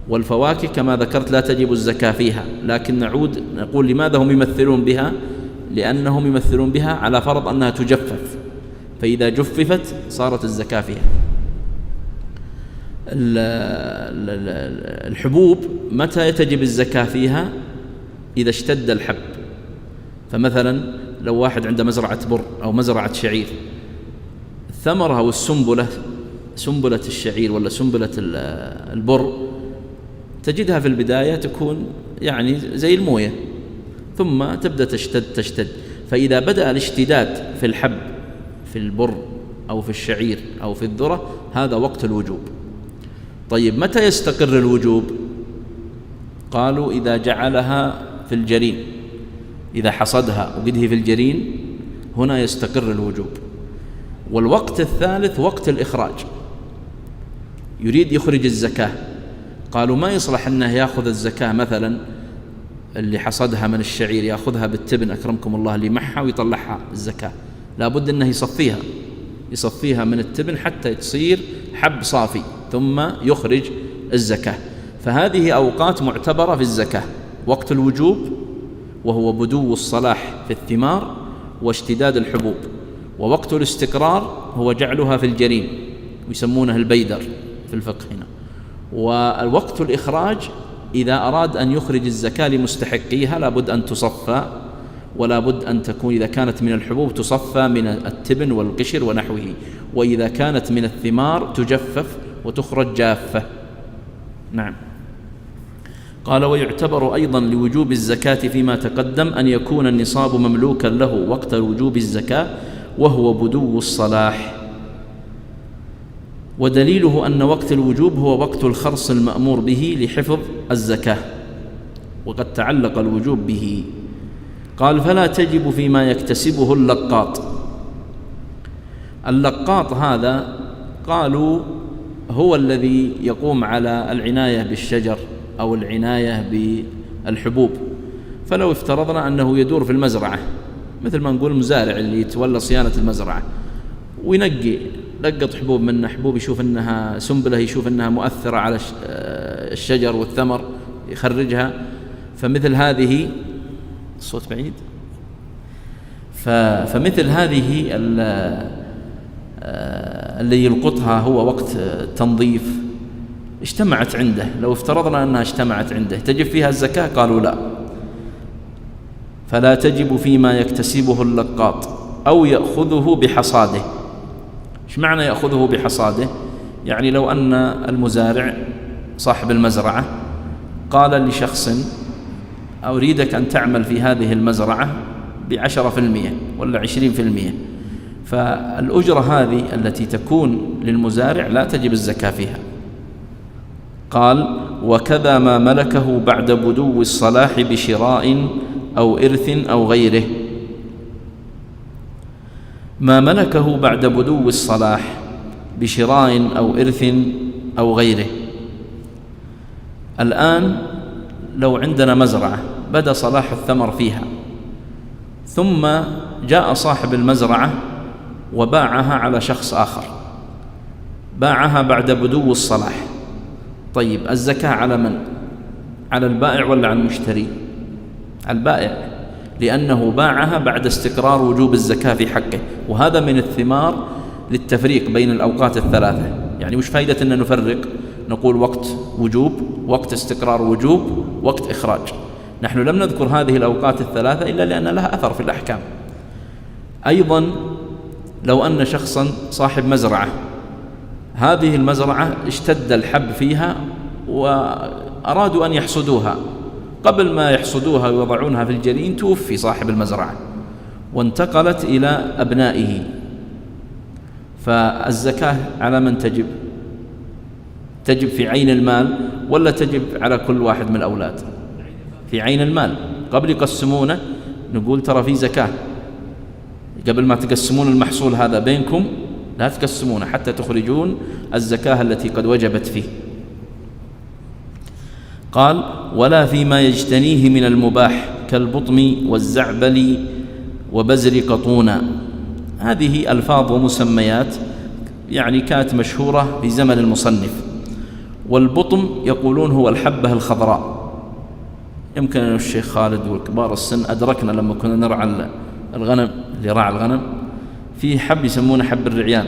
والفواكه كما ذكرت لا تجب الزكاة فيها، لكن نعود نقول لماذا هم يمثلون بها؟ لأنهم يمثلون بها على فرض أنها تجفف، فإذا جففت صارت الزكاة فيها. الحبوب متى تجب الزكاة فيها؟ إذا اشتد الحب. فمثلا لو واحد عنده مزرعة بر أو مزرعة شعير، الثمرة أو سنبلة الشعير ولا سنبلة البر تجدها في البداية تكون يعني زي الموية، ثم تبدأ تشتد. فإذا بدأ الاشتداد في الحب في البر أو في الشعير أو في الذرة هذا وقت الوجوب. طيب متى يستقر الوجوب؟ قالوا إذا جعلها في الجرين، إذا حصدها وقده في الجرين هنا يستقر الوجوب. والوقت الثالث وقت الإخراج، يريد يخرج الزكاة. قالوا ما يصلح أنه يأخذ الزكاة مثلا اللي حصدها من الشعير يأخذها بالتبن أكرمكم الله اللي معها ويطلعها الزكاة، لابد أنه يصفيها من التبن حتى تصير حب صافي ثم يخرج الزكاة. فهذه أوقات معتبرة في الزكاة: وقت الوجوب وهو بدو الصلاح في الثمار واشتداد الحبوب، ووقت الاستقرار هو جعلها في الجرين ويسمونه البيدر في الفقه هنا، والوقت الإخراج إذا أراد أن يخرج الزكاة لمستحقيها لابد أن تصفى، ولا بد أن تكون إذا كانت من الحبوب تصفى من التبن والقشر ونحوه، وإذا كانت من الثمار تجفف وتخرج جافة. نعم. قال ويعتبر أيضا لوجوب الزكاة فيما تقدم أن يكون النصاب مملوكا له وقت وجوب الزكاة وهو بدو الصلاح. ودليله أن وقت الوجوب هو وقت الخرص المأمور به لحفظ الزكاة، وقد تعلق الوجوب به. قال فلا تجب فيما يكتسبه اللقاط. اللقاط هذا قالوا هو الذي يقوم على العناية بالشجر أو العناية بالحبوب. فلو افترضنا أنه يدور في المزرعة، مثل ما نقول المزارع اللي يتولى صيانة المزرعة وينقي، لقط حبوب من حبوب يشوف أنها سنبلة، يشوف أنها مؤثرة على الشجر والثمر يخرجها. فمثل هذه الصوت بعيد. فمثل هذه اللي يلقطها هو وقت تنظيف اجتمعت عنده، لو افترضنا أنها اجتمعت عنده تجب فيها الزكاة؟ قالوا لا، فلا تجب فيما يكتسبه اللقاط أو يأخذه بحصاده. إيش معنى يأخذه بحصاده؟ يعني لو أن المزارع صاحب المزرعة قال لشخص أريدك أن تعمل في هذه المزرعة ب10% ولا 20%، فالأجرة هذه التي تكون للمزارع لا تجب الزكاة فيها. قال وكذا ما ملكه بعد بدو الصلاح بشراء أو إرث أو غيره. ما ملكه بعد بدو الصلاح بشراء أو إرث أو غيره. الآن لو عندنا مزرعة بدأ صلاح الثمر فيها، ثم جاء صاحب المزرعة وباعها على شخص آخر، باعها بعد بدو الصلاح. طيب الزكاة على من؟ على البائع ولا على المشتري؟ على البائع، لأنه باعها بعد استقرار وجوب الزكاة في حقه. وهذا من الثمار للتفريق بين الأوقات الثلاثة. يعني مش فايدة أن نفرق، نقول وقت وجوب، وقت استقرار وجوب، وقت إخراج. نحن لم نذكر هذه الأوقات الثلاثة إلا لأن لها أثر في الأحكام. أيضا لو أن شخصا صاحب مزرعة، هذه المزرعة اشتد الحب فيها وأرادوا أن يحصدوها، قبل ما يحصدوها ويضعونها في الجنين توفي صاحب المزرعة وانتقلت إلى أبنائه، فالزكاة على من تجب؟ تجب في عين المال ولا تجب على كل واحد من الأولاد؟ في عين المال. قبل يقسمونه نقول ترى في زكاة، قبل ما تقسمون المحصول هذا بينكم لا تقسمونه حتى تخرجون الزكاة التي قد وجبت فيه. قال ولا فيما يجتنيه من المباح كالبطم والزعبل وبزر قطونا. هذه ألفاظ ومسميات يعني كانت مشهورة في زمن المصنف. والبطم يقولون هو الحبة الخضراء. يمكن أن الشيخ خالد وكبار السن أدركنا لما كنا نرعى الغنم، اللي راعى الغنم في حب يسمونه حب الرعيان،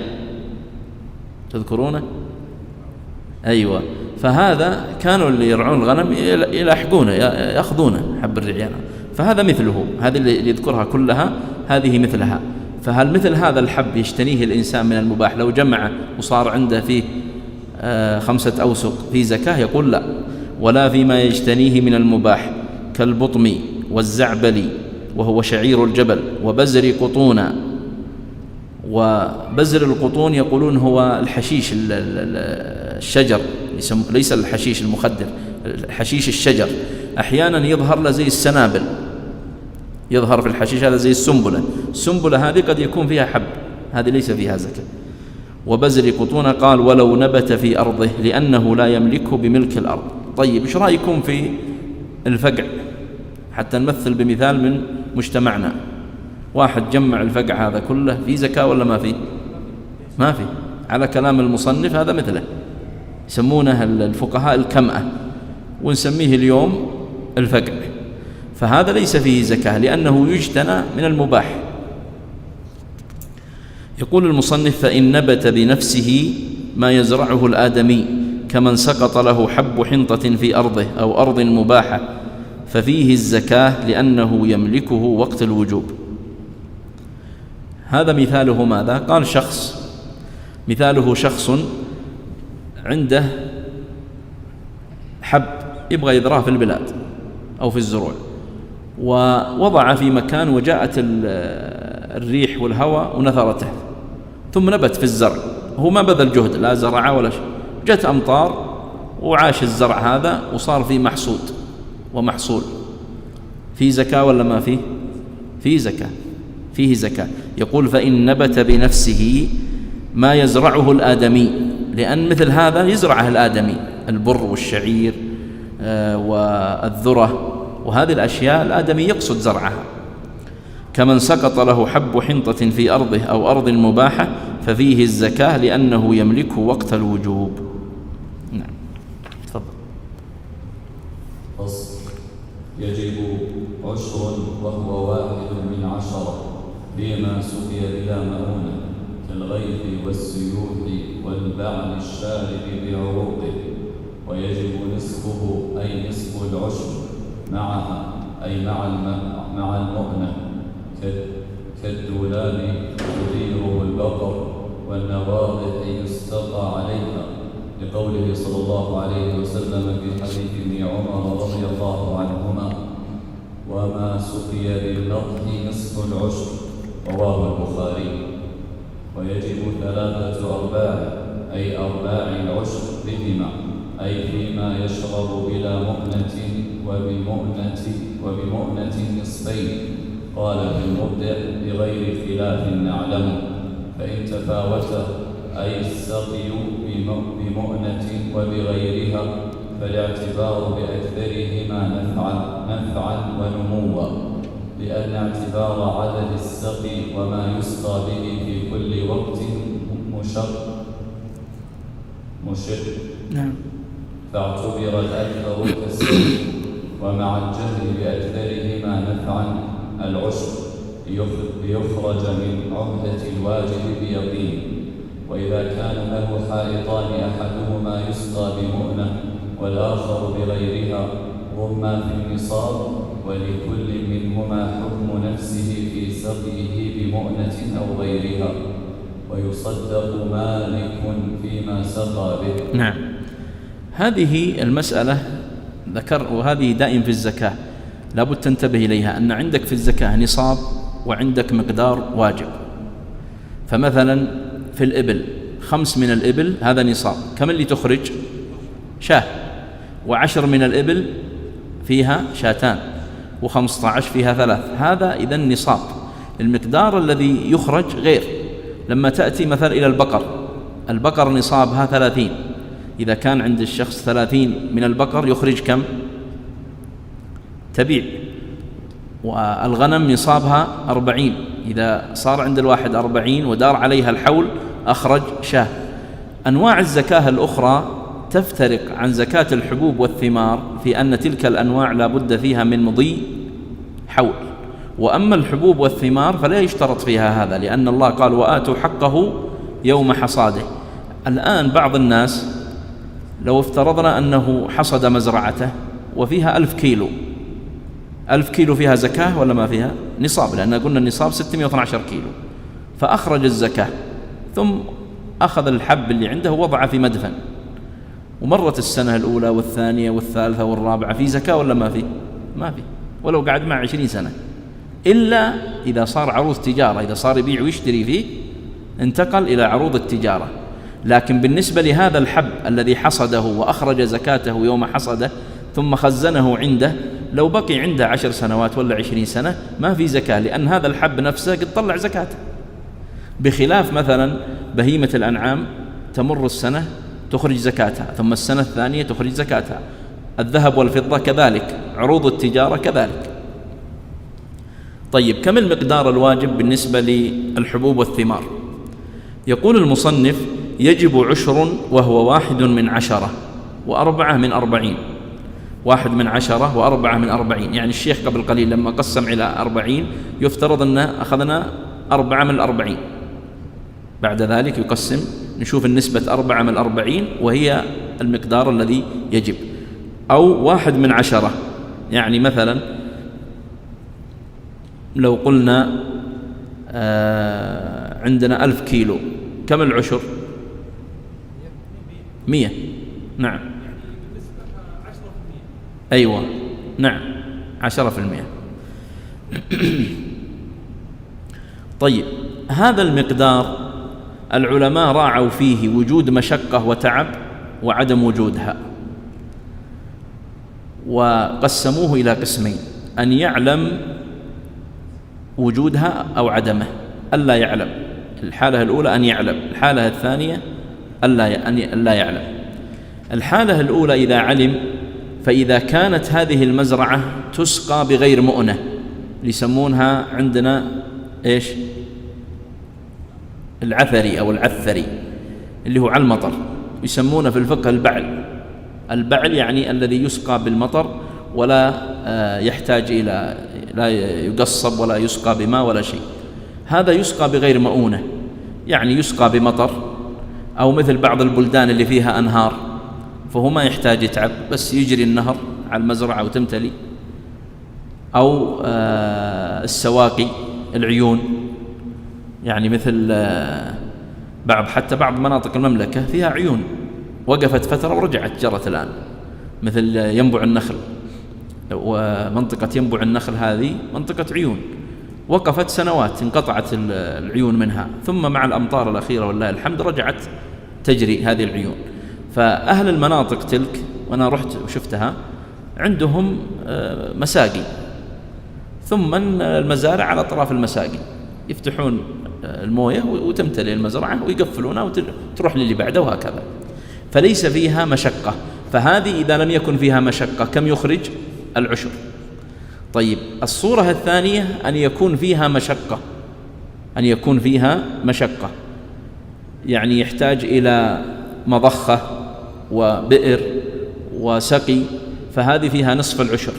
تذكرونه؟ أيوة، فهذا كانوا اللي يرعون الغنم يلاحقونه يأخذونه حب الرعيان، فهذا مثله. هذه اللي يذكرها كلها هذه مثلها. فهل مثل هذا الحب يجتنيه الإنسان من المباح لو جمع وصار عنده فيه 5 أوسق في زكاة؟ يقول لا. ولا فيما يجتنيه من المباح كالبطم والزعبل وهو شعير الجبل وبزر قطونا. وبزر القطون يقولون هو الحشيش الشجر، ليس الحشيش المخدر، الحشيش الشجر. أحيانا يظهر له زي السنابل، يظهر في الحشيش هذا زي السنبلة. السنبلة هذه قد يكون فيها حب، هذه ليس فيها زكاة. وبزر قطون قال ولو نبت في أرضه لأنه لا يملكه بملك الأرض. طيب إيش رأيكم في الفقع؟ حتى نمثل بمثال من مجتمعنا. واحد جمع الفقع هذا كله، في زكاة ولا ما في؟ ما في. على كلام المصنف هذا مثله، يسمونه الفقهاء الكمأة، ونسميه اليوم الفقع. فهذا ليس فيه زكاة لأنه يجتنى من المباح. يقول المصنف فإن نبت بنفسه ما يزرعه الآدمي كمن سقط له حب حنطة في أرضه أو أرض مباحة ففيه الزكاة لأنه يملكه وقت الوجوب. هذا مثاله ماذا؟ قال شخص، مثاله شخص عنده حب يبغى يذراه في البلاد أو في الزروع، ووضع في مكان وجاءت الريح والهواء ونثرته، ثم نبت في الزرع. هو ما بذل جهد، لا زرع ولا شيء، جت أمطار وعاش الزرع هذا وصار فيه محصود ومحصول. في زكاة ولا ما فيه؟ فيه زكاة، فيه زكاة. يقول فإن نبت بنفسه ما يزرعه الآدمي، لأن مثل هذا يزرعه الآدمي، البر والشعير والذرة وهذه الأشياء الآدمي يقصد زرعها. كمن سقط له حب حنطة في أرضه أو أرض مباحة ففيه الزكاة لأنه يملكه وقت الوجوب. نعم، تفضل. فصل. يجب عشر وهو 1 من 10 فيما سقي بلا مؤونة كالغيث والسيوف والبعل الشارب بعروقه، ويجب نصفه أي نصف العشر معها أي مع المؤنة كالدولاب تديره البقر والنواضح يستقى عليها، لقوله صلى الله عليه وسلم في حديث ابن عمر رضي الله عنهما وما سقي بالنضح نصف العشر، رواه البخاري. ويجب 3 أرباع أي أرباع العشر بهما، أي فيما يشرب بلا مؤنة وبمؤنة نصفين، قال في المبدع بغير خلاف نعلم، فإن تفاوت أي السقي بمؤنة وبغيرها فالاعتبار بأكثرهما نفعا ونموا، لأن اعتبار عدد السقي وما يسقى به في كل وقت مشر نعم. فاعتبر الأكثر كالسقي، ومع الجهل بأكثرهما نفعا العشر ليخرج من عهدة الواجب بيقين. وإذا كان له حائطان أحدهما يسقى بمؤنة والآخر بغيرها رما في النصاب، ولكل منهما حكم نفسه في سقيه بمؤنة أو غيرها، ويصدق مالك فيما سقى به. نعم. هذه المسألة ذكر، وهذه دائم في الزكاة لابد تنتبه إليها، أن عندك في الزكاة نصاب وعندك مقدار واجب. فمثلا في الإبل 5 من الإبل هذا نصاب، كم اللي تخرج؟ شاه، و10 من الإبل فيها شاتان، و15 فيها 3. هذا إذا نصاب. المقدار الذي يخرج غير. لما تأتي مثلا إلى البقر نصابها 30. إذا كان عند الشخص 30 من البقر يخرج كم؟ تبيع. والغنم نصابها 40. إذا صار عند الواحد 40 ودار عليها الحول أخرج شاه. أنواع الزكاة الأخرى تفترق عن زكاة الحبوب والثمار في أن تلك الأنواع لا بد فيها من مضي حول، وأما الحبوب والثمار فلا يشترط فيها هذا، لأن الله قال وآتوا حقه يوم حصاده. الآن بعض الناس لو افترضنا أنه حصد مزرعته وفيها 1000 كيلو، 1000 كيلو فيها زكاة ولا ما فيها؟ نصاب، لأن قلنا النصاب 612 كيلو. فأخرج الزكاة ثم أخذ الحب اللي عنده ووضعه في مدفن، ومرت السنة الأولى والثانية والثالثة والرابعة، في زكاة ولا ما في؟ ما في، ولو قعد مع 20 سنة، إلا إذا صار عروض تجارة، إذا صار يبيع ويشتري فيه انتقل إلى عروض التجارة. لكن بالنسبة لهذا الحب الذي حصده وأخرج زكاته يوم حصده ثم خزنه عنده، لو بقي عنده 10 سنوات ولا 20 سنة ما في زكاة، لأن هذا الحب نفسه قد طلع زكاته. بخلاف مثلا بهيمة الأنعام تمر السنة تخرج زكاتها، ثم السنة الثانية تخرج زكاتها. الذهب والفضة كذلك، عروض التجارة كذلك. طيب، كم المقدار الواجب بالنسبة للحبوب والثمار؟ يقول المصنف يجب 10 وهو 1 من 10 و4 من 40. 1 من 10 و4 من 40، يعني الشيخ قبل قليل لما قسم إلى 40 يفترض أن أخذنا 4 من 40، بعد ذلك يقسم نشوف النسبة 4 من 40 وهي المقدار الذي يجب، أو 1 من 10. يعني مثلا لو قلنا عندنا 1000 كيلو، كم العشر؟ 100. نعم، أيوة، نعم، 10%. طيب، هذا المقدار العلماء راعوا فيه وجود مشقة وتعب وعدم وجودها، وقسموه إلى قسمين: أن يعلم وجودها أو عدمه، ألا يعلم. الحالة الأولى أن يعلم، الحالة الثانية ألا يعلم. الحالة الأولى إذا علم، فإذا كانت هذه المزرعة تسقى بغير مؤنة، يسمونها عندنا إيش؟ العثري أو العثري، اللي هو على المطر، يسمونه في الفقه البعل. البعل يعني الذي يسقى بالمطر ولا يحتاج إلى، لا يقصب ولا يسقى بماء ولا شيء. هذا يسقى بغير مؤونة، يعني يسقى بمطر، أو مثل بعض البلدان اللي فيها أنهار فهو ما يحتاج يتعب، بس يجري النهر على المزرعة وتمتلي. أو السواقي، العيون، يعني مثل حتى بعض مناطق المملكة فيها عيون وقفت فترة ورجعت جرت الآن، مثل ينبع النخل. ومنطقة ينبع النخل هذه منطقة عيون، وقفت سنوات انقطعت العيون منها، ثم مع الأمطار الأخيرة والله الحمد رجعت تجري هذه العيون. فأهل المناطق تلك، وأنا رحت وشفتها، عندهم مساقي، ثم المزارع على أطراف المساقي يفتحون الموية وتمتلئ المزرعة ويقفلونها وتروح للي بعده وهكذا، فليس فيها مشقة. فهذه إذا لم يكن فيها مشقة كم يخرج؟ العشر. طيب الصورة الثانية أن يكون فيها مشقة، أن يكون فيها مشقة يعني يحتاج إلى مضخة وبئر وسقي، فهذه فيها نصف العشر.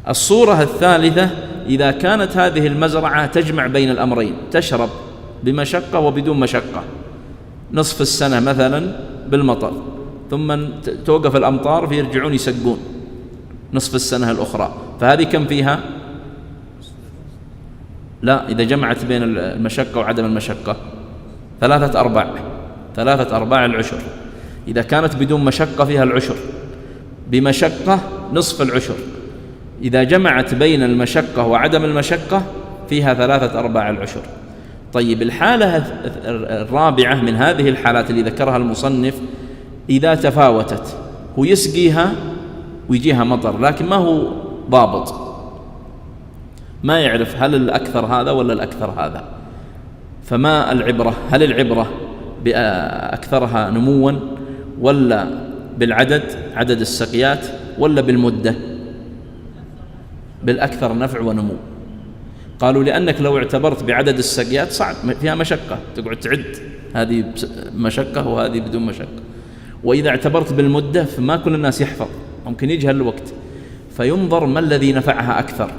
الصورة الثالثة إذا كانت هذه المزرعة تجمع بين الأمرين، تشرب بمشقة وبدون مشقة، نصف السنة مثلا بالمطر ثم توقف الأمطار فيرجعون يسقون نصف السنة الأخرى، فهذه كم فيها؟ لا، إذا جمعت بين المشقة وعدم المشقة 3/4 العشر. إذا كانت بدون مشقة فيها العشر، بمشقة نصف العشر. إذا جمعت بين المشقة وعدم المشقة فيها 3/4 العشر. طيب الحالة الرابعة من هذه الحالات اللي ذكرها المصنف إذا تفاوتت، هو يسقيها ويجيها مطر لكن ما هو ضابط، ما يعرف هل الأكثر هذا ولا الأكثر هذا، فما العبرة؟ هل العبرة بأكثرها نموا ولا بالعدد، عدد السقيات، ولا بالمدة؟ بالأكثر نفع ونمو. قالوا لأنك لو اعتبرت بعدد السقيات صعب، فيها مشقة، تقعد تعد هذه مشقة وهذه بدون مشقة. وإذا اعتبرت بالمدة فما كل الناس يحفظ، ممكن يجهل الوقت، فينظر ما الذي نفعها أكثر.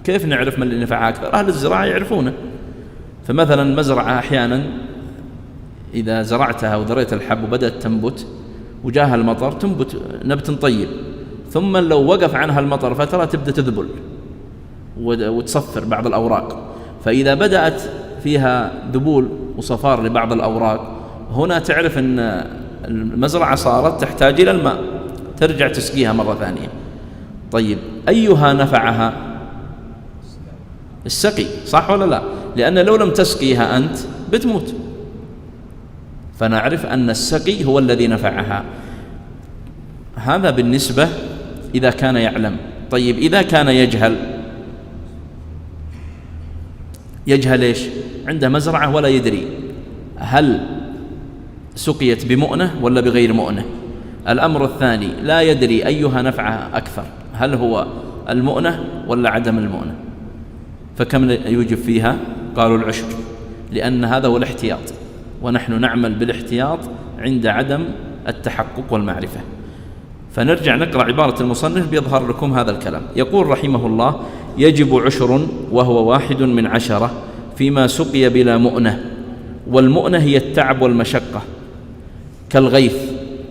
كيف نعرف ما الذي نفعها أكثر؟ أهل الزراعة يعرفونه. فمثلا مزرعة أحيانا إذا زرعتها وذريت الحب وبدأت تنبت وجاها المطر تنبت نبت طيب، ثم لو وقف عنها المطر فترة تبدأ تذبل وتصفر بعض الأوراق، فإذا بدأت فيها ذبول وصفار لبعض الأوراق هنا تعرف أن المزرعة صارت تحتاج إلى الماء، ترجع تسقيها مرة ثانية. طيب أيها نفعها؟ السقي، صح ولا لا؟ لأن لو لم تسقيها أنت بتموت، فنعرف أن السقي هو الذي نفعها. هذا بالنسبة إذا كان يعلم. طيب إذا كان يجهل إيش؟ عنده مزرعة ولا يدري هل سقيت بمؤنة ولا بغير مؤنة. الأمر الثاني لا يدري أيها نفعها أكثر، هل هو المؤنة ولا عدم المؤنة، فكم يوجب فيها؟ قالوا العشر، لأن هذا هو الاحتياط، ونحن نعمل بالاحتياط عند عدم التحقق والمعرفة. فنرجع نقرأ عبارة المصنف بيظهر لكم هذا الكلام. يقول رحمه الله: يجب عشر وهو 1 من 10 فيما سقي بلا مؤنة، والمؤنة هي التعب والمشقة كالغيث.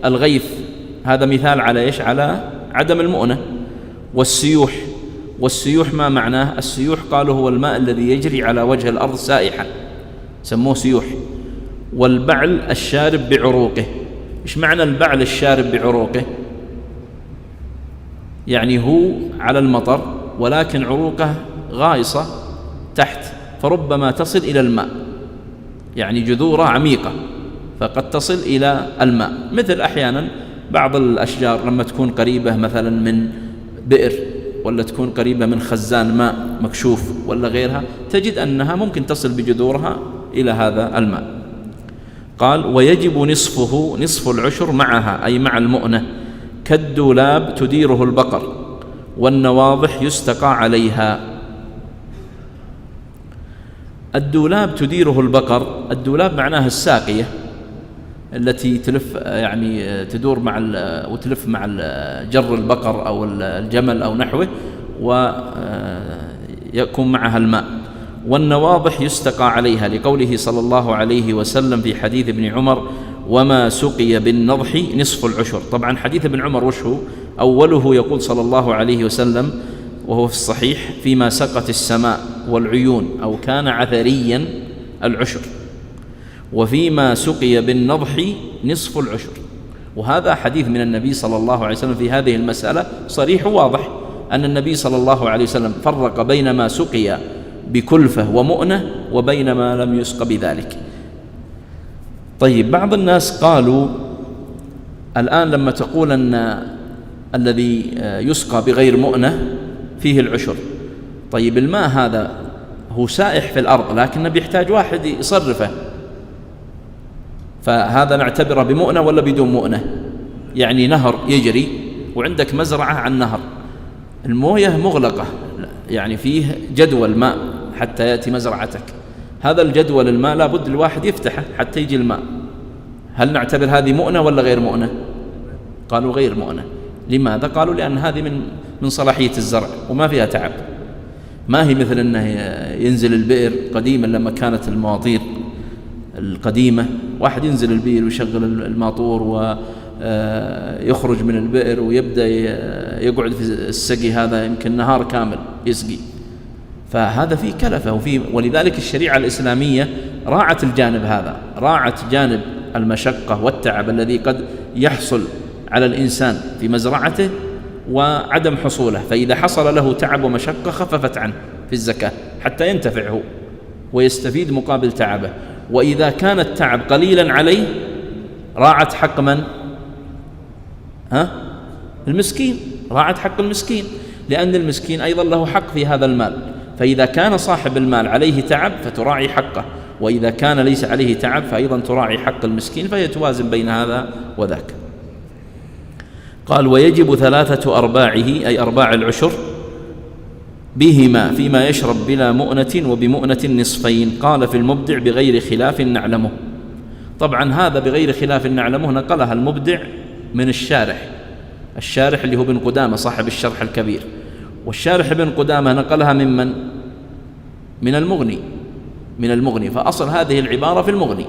الغيث هذا مثال على إيش؟ على عدم المؤنة. والسيوح ما معناه؟ السيوح قالوا هو الماء الذي يجري على وجه الأرض سائحا، سموه سيوح. والبعل الشارب بعروقه. إيش معنى البعل الشارب بعروقه؟ يعني هو على المطر ولكن عروقه غائصة تحت، فربما تصل إلى الماء، يعني جذوره عميقة فقد تصل إلى الماء. مثل أحيانا بعض الأشجار لما تكون قريبة مثلا من بئر ولا تكون قريبة من خزان ماء مكشوف ولا غيرها، تجد أنها ممكن تصل بجذورها إلى هذا الماء. قال: ويجب نصفه، نصف العشر معها أي مع المؤنة، كالدولاب تديره البقر، والنواضح يستقى عليها. الدولاب تديره البقر، الدولاب معناها الساقية التي تلف، يعني تدور مع وتلف مع جر البقر أو الجمل أو نحوه، ويكون معها الماء. والنواضح يستقى عليها، لقوله صلى الله عليه وسلم في حديث ابن عمر: وما سقي بالنضح نصف العشر. طبعا حديث ابن عمر وش هو؟ أوله يقول صلى الله عليه وسلم وهو في الصحيح: فيما سقت السماء والعيون أو كان عثريا العشر، وفيما سقي بالنضح نصف العشر. وهذا حديث من النبي صلى الله عليه وسلم في هذه المسألة صريح واضح، أن النبي صلى الله عليه وسلم فرق بين ما سقي بكلفة ومؤنة وبين ما لم يسق بذلك. طيب بعض الناس قالوا الآن لما تقول أن الذي يسقى بغير مؤنة فيه العشر، طيب الماء هذا هو سائح في الأرض لكنه بيحتاج واحد يصرفه، فهذا نعتبره بمؤنة ولا بدون مؤنة؟ يعني نهر يجري وعندك مزرعة عن نهر، المويه مغلقة، يعني فيه جدول ماء حتى يأتي مزرعتك، هذا الجدول الماء لابد الواحد يفتحه حتى يجي الماء، هل نعتبر هذه مؤنة ولا غير مؤنة؟ قالوا غير مؤنة. لماذا؟ قالوا لأن هذه من صلاحية الزرع وما فيها تعب، ما هي مثل أنه ينزل البئر قديما لما كانت المواطير القديمة، واحد ينزل البئر ويشغل الماطور ويخرج من البئر ويبدأ يقعد في السقي، هذا يمكن نهار كامل يسقي، فهذا فيه كلفة ولذلك الشريعة الإسلامية راعت الجانب هذا، راعت جانب المشقة والتعب الذي قد يحصل على الإنسان في مزرعته وعدم حصوله، فإذا حصل له تعب ومشقة خففت عنه في الزكاة حتى ينتفعه ويستفيد مقابل تعبه. وإذا كان التعب قليلا عليه راعت حق من؟ المسكين، راعت حق المسكين، لأن المسكين أيضا له حق في هذا المال، فإذا كان صاحب المال عليه تعب فتراعي حقه، وإذا كان ليس عليه تعب فأيضا تراعي حق المسكين، فيتوازن بين هذا وذاك. قال ويجب 3 أرباعه أي أرباع العشر بهما فيما يشرب بلا مؤنة وبمؤنة نصفين. قال في المبدع بغير خلاف نعلمه. طبعا هذا بغير خلاف نعلمه نقلها المبدع من الشارح اللي هو ابن قدامة صاحب الشرح الكبير، والشارح ابن قدامة نقلها ممن؟ من المغني، فأصل هذه العبارة في المغني،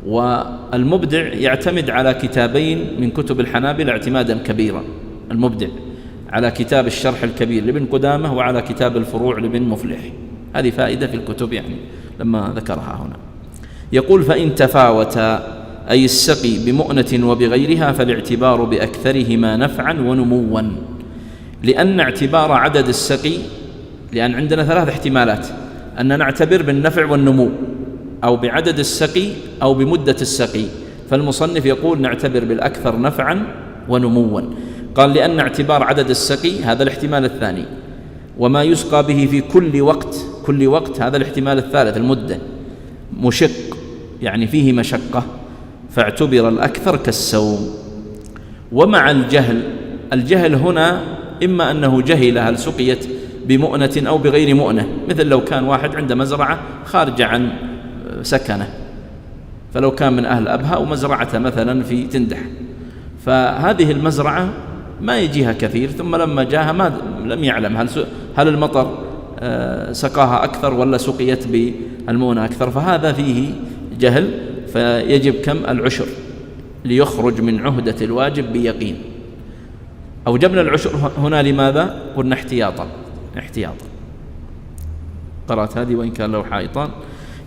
والمبدع يعتمد على كتابين من كتب الحنابلة اعتمادا كبيرا، المبدع على كتاب الشرح الكبير لابن قدامة وعلى كتاب الفروع لابن مفلح، هذه فائدة في الكتب يعني لما ذكرها هنا. يقول فإن تفاوتا أي السقي بمؤنة وبغيرها فالاعتبار بأكثرهما نفعا ونموا، لأن اعتبار عدد السقي، لأن عندنا 3 احتمالات، أن نعتبر بالنفع والنمو أو بعدد السقي أو بمدة السقي، فالمصنف يقول نعتبر بالأكثر نفعا ونموا. قال لأن اعتبار عدد السقي هذا الاحتمال الثاني، وما يسقى به في كل وقت هذا الاحتمال الثالث المدة، مشق يعني فيه مشقة، فاعتبر الأكثر كالسوم. ومع الجهل هنا إما أنه جهل هل سقيت بمؤنة أو بغير مؤنة، مثل لو كان واحد عنده مزرعة خارجة عن سكنه، فلو كان من أهل أبها ومزرعته مثلا في تندح، فهذه المزرعة ما يجيها كثير، ثم لما جاها لم يعلم هل المطر سقاها أكثر ولا سقيت بالمؤنة أكثر، فهذا فيه جهل، فيجب كم؟ العشر ليخرج من عهدة الواجب بيقين. أوجبنا العشر هنا لماذا؟ قلنا احتياطا. قرأت هذه وإن كان له حائطان.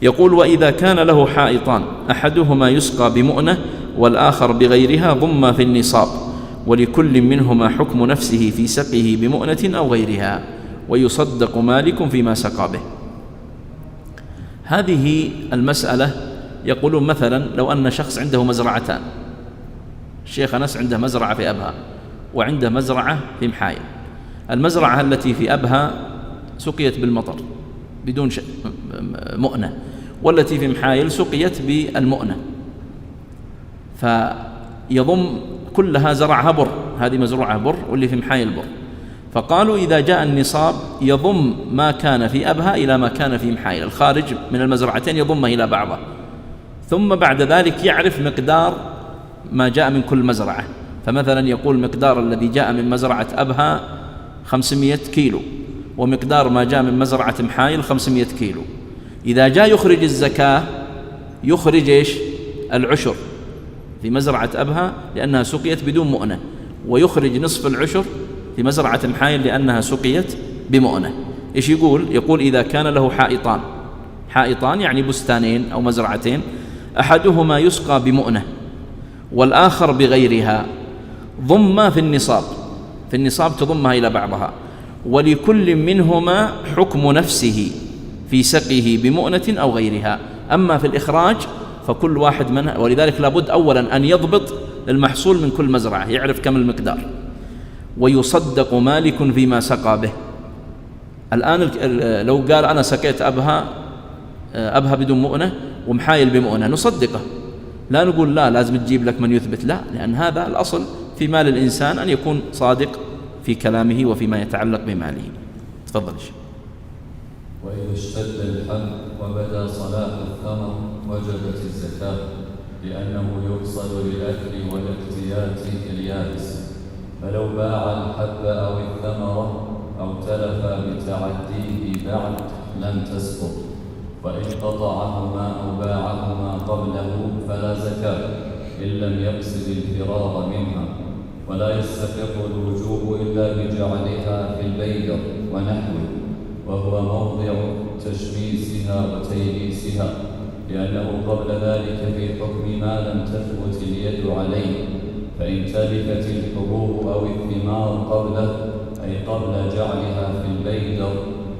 يقول وإذا كان له حائطان أحدهما يسقى بمؤنة والآخر بغيرها ضم في النصاب، ولكل منهما حكم نفسه في سقيه بمؤنة أو غيرها، ويصدق مالك فيما سقى به. هذه المسألة يقولون مثلا لو أن شخص عنده مزرعتان، الشيخ أنس عنده مزرعة في أبها وعنده مزرعة في محايل، المزرعة التي في أبها سقيت بالمطر بدون مؤنة، والتي في محايل سقيت بالمؤنة، فيضم كلها زرعها بر، هذه مزروعة بر واللي في محايل بر، فقالوا إذا جاء النصاب يضم ما كان في أبها إلى ما كان في محايل، الخارج من المزرعتين يضمه إلى بعضه، ثم بعد ذلك يعرف مقدار ما جاء من كل مزرعة، فمثلا يقول مقدار الذي جاء من مزرعة أبها 500 كيلو، ومقدار ما جاء من مزرعة محايل 500 كيلو. إذا جاء يخرج الزكاة يخرج إيش؟ العشر في مزرعة أبها لأنها سقيت بدون مؤنة، ويخرج نصف العشر في مزرعة محايل لأنها سقيت بمؤنة. إيش يقول؟ يقول إذا كان له حائطان يعني بستانين أو مزرعتين، أحدهما يسقى بمؤنة والآخر بغيرها، ضم في النصاب تضمها إلى بعضها، ولكل منهما حكم نفسه في سقيه بمؤنة أو غيرها. أما في الإخراج فكل واحد منها، ولذلك لابد أولا أن يضبط المحصول من كل مزرعة، يعرف كم المقدار. ويصدق مالك فيما سقى به، الآن لو قال أنا سقيت أبها بدون مؤنة ومحايل بمؤنة نصدقه، لا نقول لا لازم تجيب لك من يثبت، لا، لأن هذا الأصل في مال الإنسان أن يكون صادق في كلامه وفيما يتعلق بماله. تفضل. وإذا اشتد الحب وبدا صلاح الثمر وجبت الزكاة، لأنه يقصد للأكل والاقتيات اليابس، فلو باع الحب أو الثمرة أو تلف بتعديه بعد لم تسقط، وإن قطعهما أو باعهما قبله فلا زكاة إن لم يقصد الفرار منها، ولا يستقر الوجوب إلا بجعلها في البيدر ونحوه، وهو موضع تشميسها وتيبيسها، لأنه قبل ذلك في حكم ما لم تثبت اليد عليه، فإن تلفت الحبوب أو الثمار قبله أي قبل جعلها في البيدر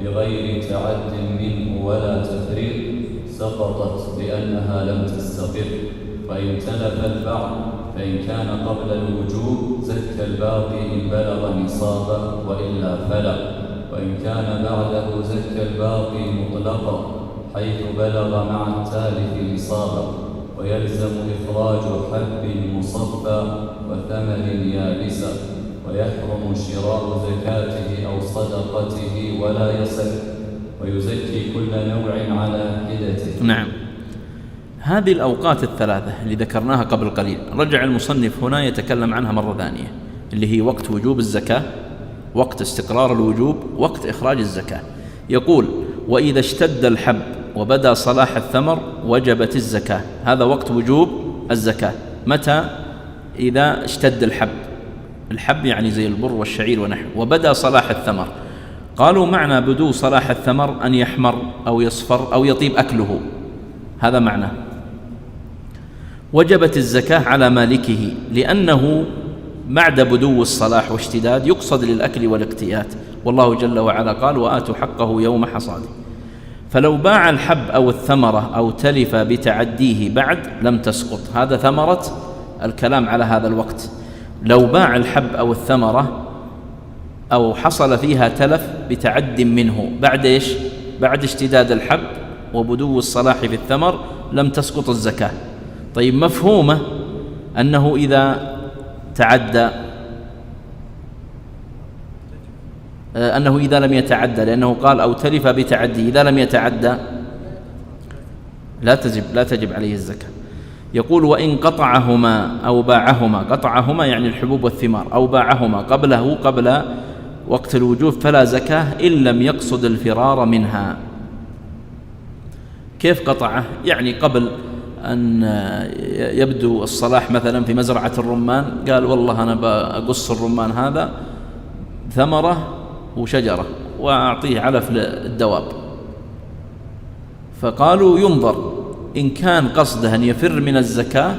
بغير تعد منه ولا تفريط سقطت لأنها لم تستقر. وإن تلف البعض فإن كان قبل الوجوب زكى الباقي إن بلغ نصابا وإلا فلا، وإن كان بعده زكى الباقي مطلقا حيث بلغ مع التالف نصابا، ويلزم إخراج حب مصفى وثمر يابسا، ويحرم شراء زكاته أو صدقته ولا يصح، ويزكي كل نوع على حدته. نعم، هذه الأوقات الثلاثة اللي ذكرناها قبل قليل رجع المصنف هنا يتكلم عنها مرة ثانية، اللي هي وقت وجوب الزكاة، وقت استقرار الوجوب، وقت إخراج الزكاة. يقول وإذا اشتد الحب وبدا صلاح الثمر وجبت الزكاة، هذا وقت وجوب الزكاة. متى؟ إذا اشتد الحب يعني زي البر والشعير ونحو، وبدا صلاح الثمر. قالوا معنى بدو صلاح الثمر أن يحمر أو يصفر أو يطيب أكله، هذا معنى. وجبت الزكاة على مالكه، لأنه بعد بدو الصلاح واشتداد يقصد للأكل والاقتيات، والله جل وعلا قال وآتوا حقه يوم حصاده. فلو باع الحب أو الثمرة أو تلف بتعديه بعد لم تسقط، هذا ثمرة الكلام على هذا الوقت. لو باع الحب أو الثمرة أو حصل فيها تلف بتعد منه بعد إيش؟ بعد اشتداد الحب وبدو الصلاح في الثمر لم تسقط الزكاة. طيب، مفهومه أنه إذا تعدى، أنه إذا لم يتعدى، لأنه قال أو تلف بتعدي، إذا لم يتعدى لا تجب عليه الزكاة. يقول وإن قطعهما أو باعهما، قطعهما يعني الحبوب والثمار، أو باعهما قبل وقت الوجوب فلا زكاة إن لم يقصد الفرار منها. كيف قطعه؟ يعني قبل أن يبدو الصلاح مثلا في مزرعة الرمان، قال والله أنا بقص الرمان هذا ثمرة وشجرة وأعطيه علف للدواب، فقالوا ينظر إن كان قصده أن يفر من الزكاة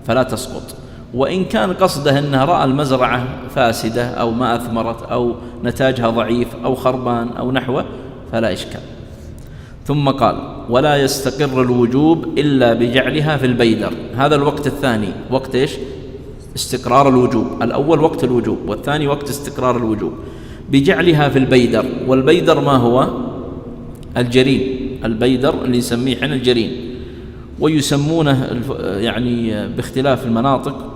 فلا تسقط، وإن كان قصده أنه رأى المزرعة فاسدة أو ما أثمرت أو نتاجها ضعيف أو خربان أو نحوه فلا إشكال. ثم قال ولا يستقر الوجوب إلا بجعلها في البيدر. هذا الوقت الثاني، وقت إيش؟ استقرار الوجوب. الأول وقت الوجوب والثاني وقت استقرار الوجوب. بجعلها في البيدر، والبيدر ما هو؟ الجرين. البيدر اللي نسميه حين الجرين، ويسمونه يعني باختلاف المناطق،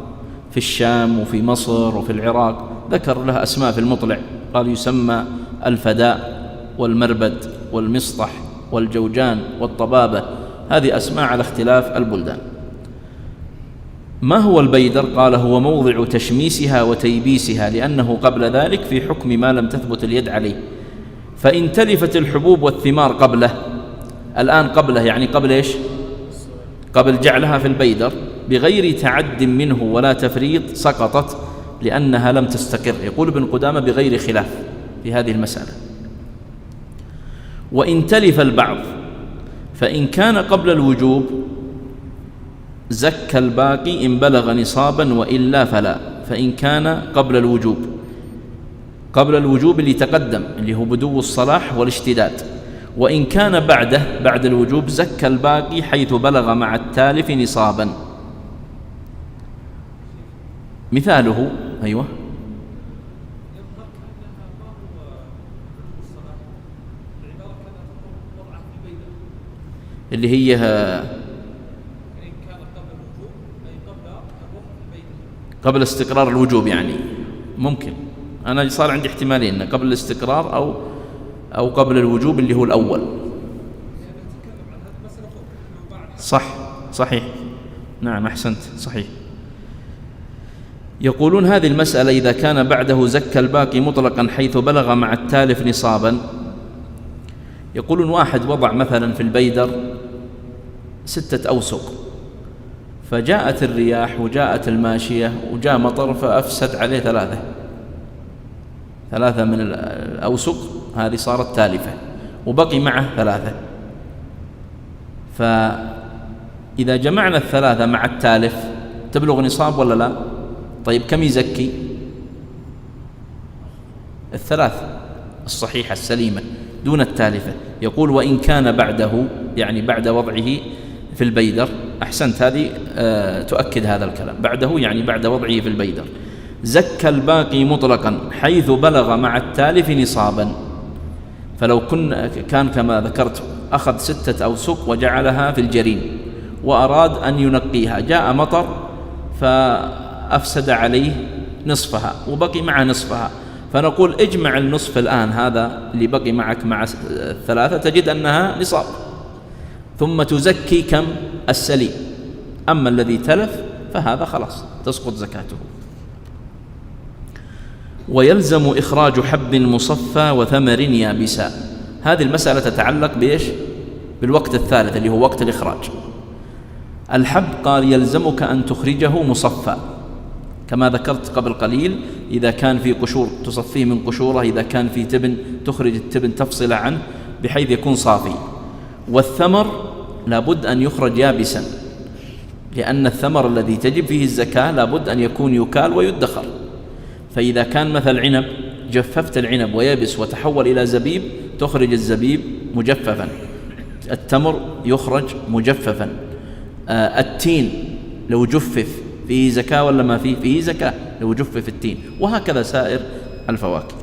في الشام وفي مصر وفي العراق ذكر له أسماء في المطلع، قال يسمى الفداء والمربد والمسطح والجوجان والطبابة، هذه أسماء على اختلاف البلدان. ما هو البيدر؟ قال هو موضع تشميسها وتيبيسها، لأنه قبل ذلك في حكم ما لم تثبت اليد عليه. فإن تلفت الحبوب والثمار قبله، الآن قبله يعني قبل إيش؟ قبل جعلها في البيدر بغير تعد منه ولا تفريط سقطت لأنها لم تستقر. يقول ابن قدامة بغير خلاف في هذه المسألة. وإن تلف البعض فإن كان قبل الوجوب زكى الباقي إن بلغ نصابا وإلا فلا. فإن كان قبل الوجوب اللي تقدم اللي هو بدو الصلاح والاشتداد، وإن كان بعد الوجوب زكى الباقي حيث بلغ مع التالف نصابا. مثاله أيوة اللي هي قبل استقرار الوجوب، يعني ممكن أنا صار عندي احتمالين، قبل الاستقرار أو قبل الوجوب اللي هو الأول. صحيح، نعم أحسنت، صحيح. يقولون هذه المسألة إذا كان بعده زكى الباقي مطلقا حيث بلغ مع التالف نصابا. يقولون واحد وضع مثلا في البيدر 6 أوسق، فجاءت الرياح وجاءت الماشية وجاء مطر فأفسد عليه 3 من الأوسق، هذه صارت تالفة وبقي معه 3. فإذا جمعنا 3 مع التالف تبلغ نصاب ولا لا؟ طيب كم يزكي؟ 3 الصحيحة السليمة دون التالفة. يقول وإن كان بعده، يعني بعد وضعه في البيدر. أحسنت، هذه تؤكد هذا الكلام، بعده يعني بعد وضعه في البيدر. زكى الباقي مطلقا حيث بلغ مع التالف نصابا. فلو كان كما ذكرت أخذ 6 أوسق وجعلها في الجرين وأراد أن ينقيها، جاء مطر فأفسد عليه نصفها وبقي مع نصفها، فنقول اجمع النصف الآن، هذا اللي بقي معك مع 3 تجد أنها نصاب، ثم تزكي كم؟ السليم. أما الذي تلف فهذا خلاص تسقط زكاته. ويلزم إخراج حب مصفى وثمر يابسا. هذه المسألة تتعلق بإيش؟ بالوقت الثالث اللي هو وقت الإخراج. الحب قال يلزمك أن تخرجه مصفى كما ذكرت قبل قليل، إذا كان في قشور تصفيه من قشوره، إذا كان في تبن تخرج التبن تفصل عنه بحيث يكون صافي. والثمر لابد أن يخرج يابسا، لأن الثمر الذي تجب فيه الزكاة لابد أن يكون يكال ويدخر. فإذا كان مثل عنب جففت العنب ويبس وتحول إلى زبيب تخرج الزبيب مجففا، التمر يخرج مجففا، التين لو جفف فيه زكاة ولا ما فيه زكاة لو جفف التين، وهكذا سائر الفواكه.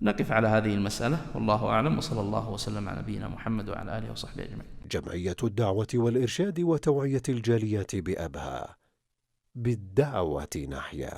نقف على هذه المسألة والله أعلم، وصلى الله وسلم على نبينا محمد وعلى آله وصحبه أجمعين. جمعية الدعوة والإرشاد وتوعية الجاليات بأبها، بالدعوة نحيا.